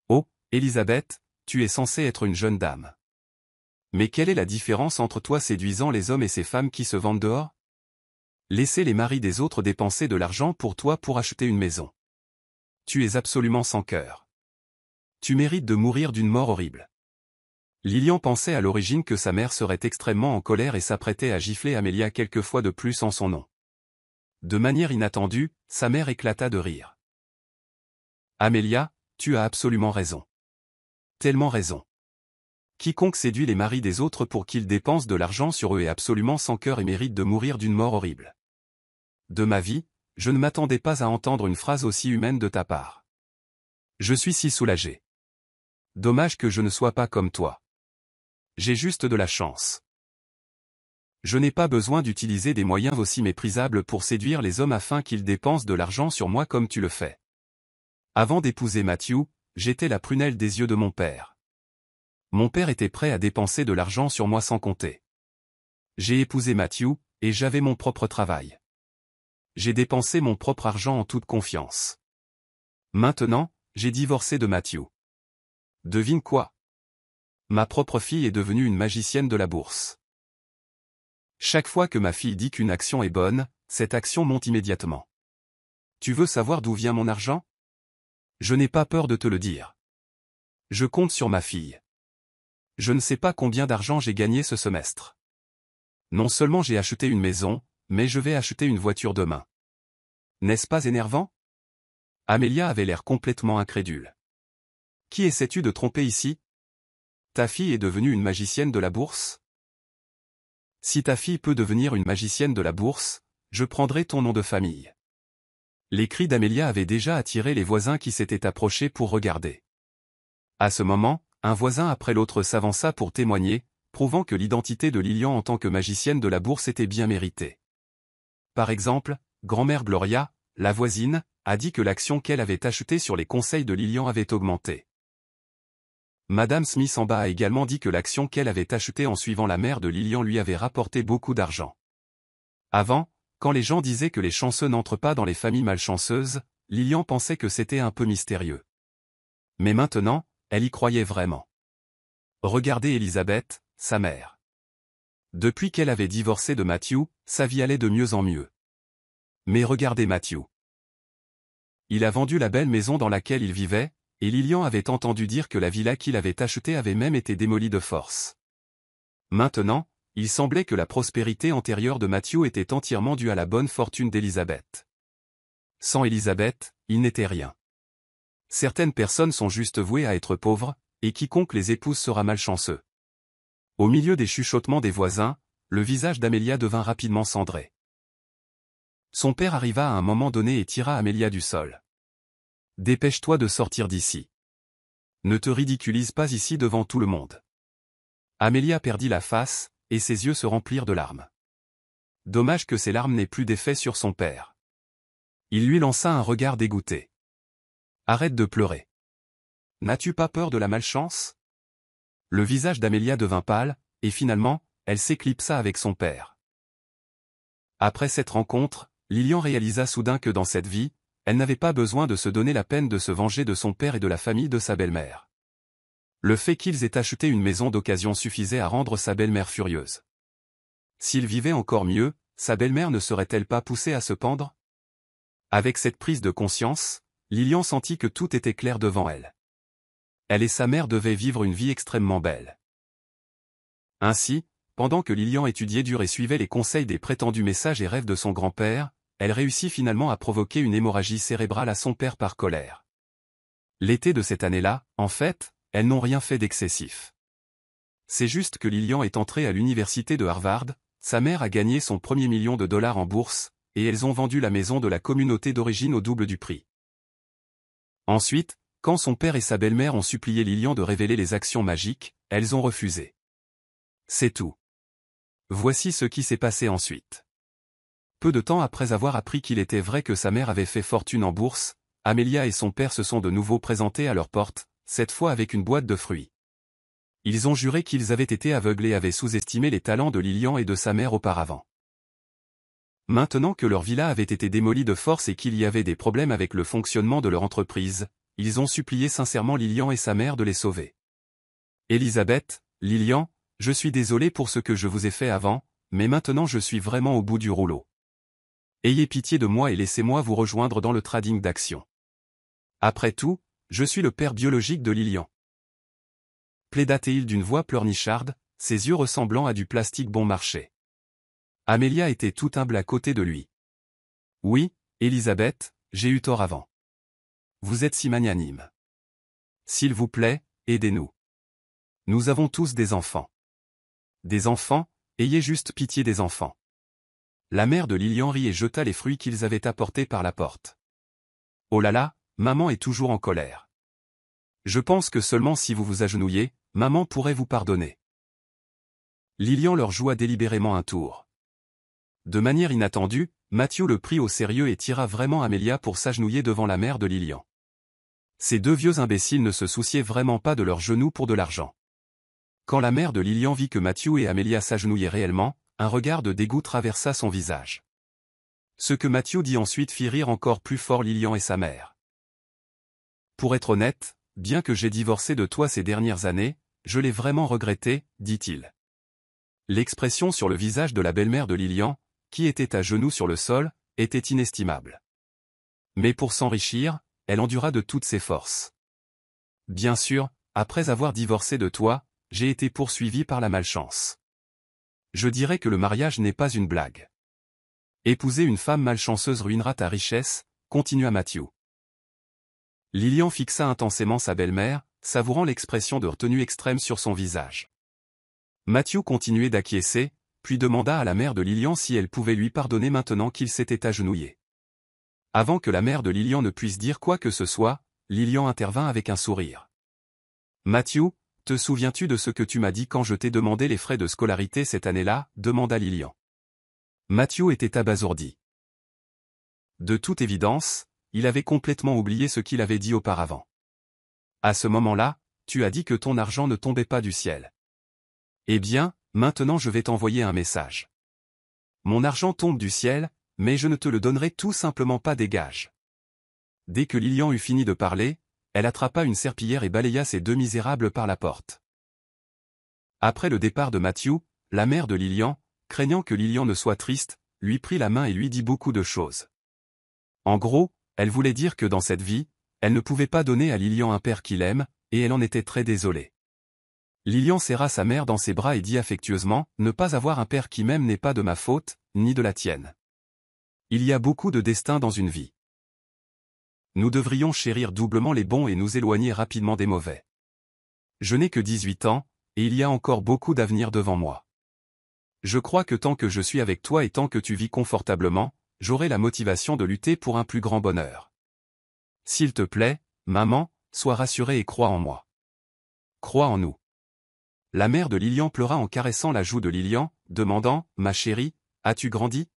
S1: Oh, Elisabeth, tu es censée être une jeune dame. Mais quelle est la différence entre toi séduisant les hommes et ces femmes qui se vendent dehors? Laisser les maris des autres dépenser de l'argent pour toi pour acheter une maison. Tu es absolument sans cœur. Tu mérites de mourir d'une mort horrible. » Lilian pensait à l'origine que sa mère serait extrêmement en colère et s'apprêtait à gifler Amelia quelques fois de plus en son nom. De manière inattendue, sa mère éclata de rire. « Amelia, tu as absolument raison. Tellement raison. Quiconque séduit les maris des autres pour qu'ils dépensent de l'argent sur eux est absolument sans cœur et mérite de mourir d'une mort horrible. De ma vie, je ne m'attendais pas à entendre une phrase aussi humaine de ta part. Je suis si soulagé. Dommage que je ne sois pas comme toi. J'ai juste de la chance. Je n'ai pas besoin d'utiliser des moyens aussi méprisables pour séduire les hommes afin qu'ils dépensent de l'argent sur moi comme tu le fais. Avant d'épouser Matthew, j'étais la prunelle des yeux de mon père. Mon père était prêt à dépenser de l'argent sur moi sans compter. J'ai épousé Matthew, et j'avais mon propre travail. J'ai dépensé mon propre argent en toute confiance. Maintenant, j'ai divorcé de Matthew. Devine quoi? Ma propre fille est devenue une magicienne de la bourse. Chaque fois que ma fille dit qu'une action est bonne, cette action monte immédiatement. Tu veux savoir d'où vient mon argent? Je n'ai pas peur de te le dire. Je compte sur ma fille. Je ne sais pas combien d'argent j'ai gagné ce semestre. Non seulement j'ai acheté une maison, mais je vais acheter une voiture demain. N'est-ce pas énervant? Amelia avait l'air complètement incrédule. Qui essaies-tu de tromper ici? Ta fille est devenue une magicienne de la bourse? Si ta fille peut devenir une magicienne de la bourse, je prendrai ton nom de famille. Les cris d'Amelia avaient déjà attiré les voisins qui s'étaient approchés pour regarder. À ce moment, un voisin après l'autre s'avança pour témoigner, prouvant que l'identité de Lilian en tant que magicienne de la bourse était bien méritée. Par exemple, grand-mère Gloria, la voisine, a dit que l'action qu'elle avait achetée sur les conseils de Lilian avait augmenté. Madame Smith en bas a également dit que l'action qu'elle avait achetée en suivant la mère de Lilian lui avait rapporté beaucoup d'argent. Avant, quand les gens disaient que les chanceux n'entrent pas dans les familles malchanceuses, Lilian pensait que c'était un peu mystérieux. Mais maintenant, elle y croyait vraiment. Regardez Elizabeth, sa mère. Depuis qu'elle avait divorcé de Matthew, sa vie allait de mieux en mieux. Mais regardez Matthew. Il a vendu la belle maison dans laquelle il vivait, et Lilian avait entendu dire que la villa qu'il avait achetée avait même été démolie de force. Maintenant, il semblait que la prospérité antérieure de Matthew était entièrement due à la bonne fortune d'Elizabeth. Sans Elizabeth, il n'était rien. Certaines personnes sont juste vouées à être pauvres, et quiconque les épouse sera malchanceux. Au milieu des chuchotements des voisins, le visage d'Amelia devint rapidement cendré. Son père arriva à un moment donné et tira Amelia du sol. « Dépêche-toi de sortir d'ici. Ne te ridiculise pas ici devant tout le monde. » Amelia perdit la face, et ses yeux se remplirent de larmes. Dommage que ces larmes n'aient plus d'effet sur son père. Il lui lança un regard dégoûté. « Arrête de pleurer. N'as-tu pas peur de la malchance? » Le visage d'Amelia devint pâle, et finalement, elle s'éclipsa avec son père. Après cette rencontre, Lilian réalisa soudain que dans cette vie, elle n'avait pas besoin de se donner la peine de se venger de son père et de la famille de sa belle-mère. Le fait qu'ils aient acheté une maison d'occasion suffisait à rendre sa belle-mère furieuse. S'il vivait encore mieux, sa belle-mère ne serait-elle pas poussée à se pendre? Avec cette prise de conscience, Lilian sentit que tout était clair devant elle. Elle et sa mère devaient vivre une vie extrêmement belle. Ainsi, pendant que Lilian étudiait dur et suivait les conseils des prétendus messages et rêves de son grand-père, elle réussit finalement à provoquer une hémorragie cérébrale à son père par colère. L'été de cette année-là, en fait, elles n'ont rien fait d'excessif. C'est juste que Lilian est entrée à l'université de Harvard, sa mère a gagné son premier $1 million en bourse, et elles ont vendu la maison de la communauté d'origine au double du prix. Ensuite, quand son père et sa belle-mère ont supplié Lilian de révéler les actions magiques, elles ont refusé. C'est tout. Voici ce qui s'est passé ensuite. Peu de temps après avoir appris qu'il était vrai que sa mère avait fait fortune en bourse, Amelia et son père se sont de nouveau présentés à leur porte, cette fois avec une boîte de fruits. Ils ont juré qu'ils avaient été aveuglés et avaient sous-estimé les talents de Lilian et de sa mère auparavant. Maintenant que leur villa avait été démolie de force et qu'il y avait des problèmes avec le fonctionnement de leur entreprise, ils ont supplié sincèrement Lilian et sa mère de les sauver. Elizabeth, Lilian, je suis désolé pour ce que je vous ai fait avant, mais maintenant je suis vraiment au bout du rouleau. Ayez pitié de moi et laissez-moi vous rejoindre dans le trading d'actions. Après tout, je suis le père biologique de Lilian. Plaida-t-il d'une voix pleurnicharde, ses yeux ressemblant à du plastique bon marché. Amelia était tout humble à côté de lui. Oui, Elizabeth, j'ai eu tort avant. Vous êtes si magnanime. S'il vous plaît, aidez-nous. Nous avons tous des enfants. Des enfants, ayez juste pitié des enfants. La mère de Lilian rit et jeta les fruits qu'ils avaient apportés par la porte. Oh là là, maman est toujours en colère. Je pense que seulement si vous vous agenouillez, maman pourrait vous pardonner. Lilian leur joua délibérément un tour. De manière inattendue, Matthew le prit au sérieux et tira vraiment Amelia pour s'agenouiller devant la mère de Lilian. Ces deux vieux imbéciles ne se souciaient vraiment pas de leurs genoux pour de l'argent. Quand la mère de Lilian vit que Matthew et Amelia s'agenouillaient réellement, un regard de dégoût traversa son visage. Ce que Matthew dit ensuite fit rire encore plus fort Lilian et sa mère. Pour être honnête, bien que j'ai divorcé de toi ces dernières années, je l'ai vraiment regretté, dit-il. L'expression sur le visage de la belle-mère de Lilian, qui était à genoux sur le sol, était inestimable. Mais pour s'enrichir, elle endura de toutes ses forces. Bien sûr, après avoir divorcé de toi, j'ai été poursuivi par la malchance. Je dirais que le mariage n'est pas une blague. Épouser une femme malchanceuse ruinera ta richesse, continua Matthew. Lilian fixa intensément sa belle-mère, savourant l'expression de retenue extrême sur son visage. Matthew continuait d'acquiescer, puis demanda à la mère de Lilian si elle pouvait lui pardonner maintenant qu'il s'était agenouillé. Avant que la mère de Lilian ne puisse dire quoi que ce soit, Lilian intervint avec un sourire. « Matthew, te souviens-tu de ce que tu m'as dit quand je t'ai demandé les frais de scolarité cette année-là » demanda Lilian. Matthew était abasourdi. De toute évidence, il avait complètement oublié ce qu'il avait dit auparavant. À ce moment-là, tu as dit que ton argent ne tombait pas du ciel. Eh bien, maintenant je vais t'envoyer un message. Mon argent tombe du ciel, mais je ne te le donnerai tout simplement pas des gages. Dès que Lilian eut fini de parler, elle attrapa une serpillière et balaya ces deux misérables par la porte. Après le départ de Matthew, la mère de Lilian, craignant que Lilian ne soit triste, lui prit la main et lui dit beaucoup de choses. En gros, elle voulait dire que dans cette vie, elle ne pouvait pas donner à Lilian un père qu'il aime, et elle en était très désolée. Lilian serra sa mère dans ses bras et dit affectueusement, « Ne pas avoir un père qui m'aime n'est pas de ma faute, ni de la tienne. Il y a beaucoup de destin dans une vie. Nous devrions chérir doublement les bons et nous éloigner rapidement des mauvais. Je n'ai que 18 ans, et il y a encore beaucoup d'avenir devant moi. Je crois que tant que je suis avec toi et tant que tu vis confortablement, j'aurai la motivation de lutter pour un plus grand bonheur. S'il te plaît, maman, sois rassurée et crois en moi. Crois en nous. » La mère de Lilian pleura en caressant la joue de Lilian, demandant, « Ma chérie, as-tu grandi?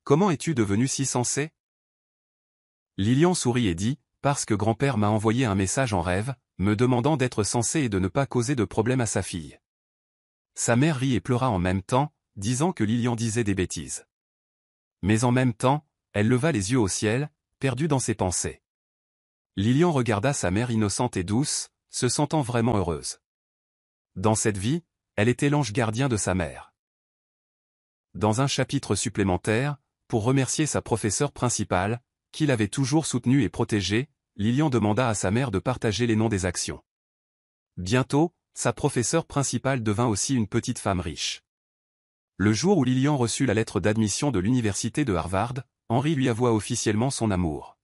S1: Comment es-tu devenue si sensée ?» Lilian sourit et dit, « Parce que grand-père m'a envoyé un message en rêve, me demandant d'être sensé et de ne pas causer de problème à sa fille. » Sa mère rit et pleura en même temps, disant que Lilian disait des bêtises. Mais en même temps, elle leva les yeux au ciel, perdue dans ses pensées. Lilian regarda sa mère innocente et douce, se sentant vraiment heureuse. Dans cette vie, elle était l'ange gardien de sa mère. Dans un chapitre supplémentaire, pour remercier sa professeure principale, qui l'avait toujours soutenue et protégée, Lilian demanda à sa mère de partager les noms des actions. Bientôt, sa professeure principale devint aussi une petite femme riche. Le jour où Lilian reçut la lettre d'admission de l'université de Harvard, Henry lui avoua officiellement son amour.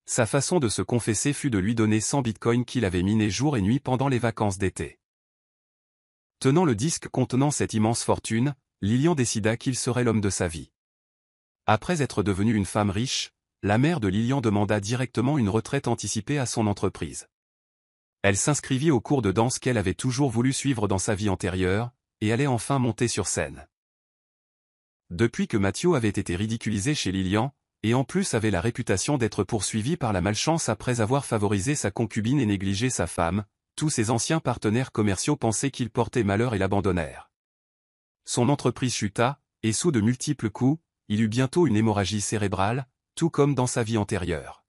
S1: Sa façon de se confesser fut de lui donner 100 bitcoins qu'il avait minés jour et nuit pendant les vacances d'été. Tenant le disque contenant cette immense fortune, Lilian décida qu'il serait l'homme de sa vie. Après être devenue une femme riche, la mère de Lilian demanda directement une retraite anticipée à son entreprise. Elle s'inscrivit au cours de danse qu'elle avait toujours voulu suivre dans sa vie antérieure, et allait enfin monter sur scène. Depuis que Matthew avait été ridiculisé chez Lilian, et en plus avait la réputation d'être poursuivi par la malchance après avoir favorisé sa concubine et négligé sa femme, tous ses anciens partenaires commerciaux pensaient qu'il portait malheur et l'abandonnèrent. Son entreprise chuta, et sous de multiples coups, il eut bientôt une hémorragie cérébrale, tout comme dans sa vie antérieure.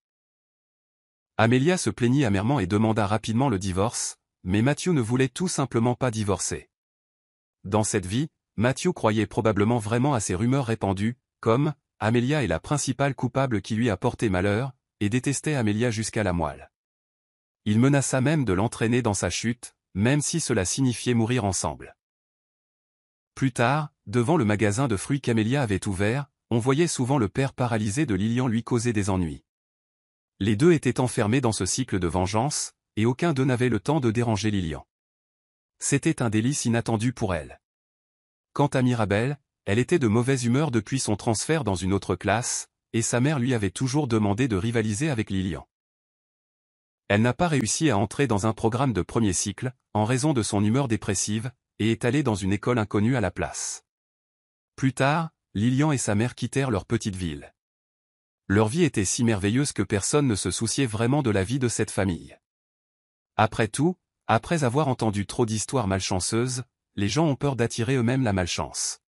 S1: Amelia se plaignit amèrement et demanda rapidement le divorce, mais Matthew ne voulait tout simplement pas divorcer. Dans cette vie, Matthew croyait probablement vraiment à ces rumeurs répandues, comme « Amelia est la principale coupable qui lui a porté malheur », et détestait Amelia jusqu'à la moelle. Il menaça même de l'entraîner dans sa chute, même si cela signifiait mourir ensemble. Plus tard, devant le magasin de fruits qu'Amelia avait ouvert, on voyait souvent le père paralysé de Lilian lui causer des ennuis. Les deux étaient enfermés dans ce cycle de vengeance, et aucun d'eux n'avait le temps de déranger Lilian. C'était un délice inattendu pour elle. Quant à Mirabelle, elle était de mauvaise humeur depuis son transfert dans une autre classe, et sa mère lui avait toujours demandé de rivaliser avec Lilian. Elle n'a pas réussi à entrer dans un programme de premier cycle, en raison de son humeur dépressive, et est allée dans une école inconnue à la place. Plus tard, Lilian et sa mère quittèrent leur petite ville. Leur vie était si merveilleuse que personne ne se souciait vraiment de la vie de cette famille. Après tout, après avoir entendu trop d'histoires malchanceuses, les gens ont peur d'attirer eux-mêmes la malchance.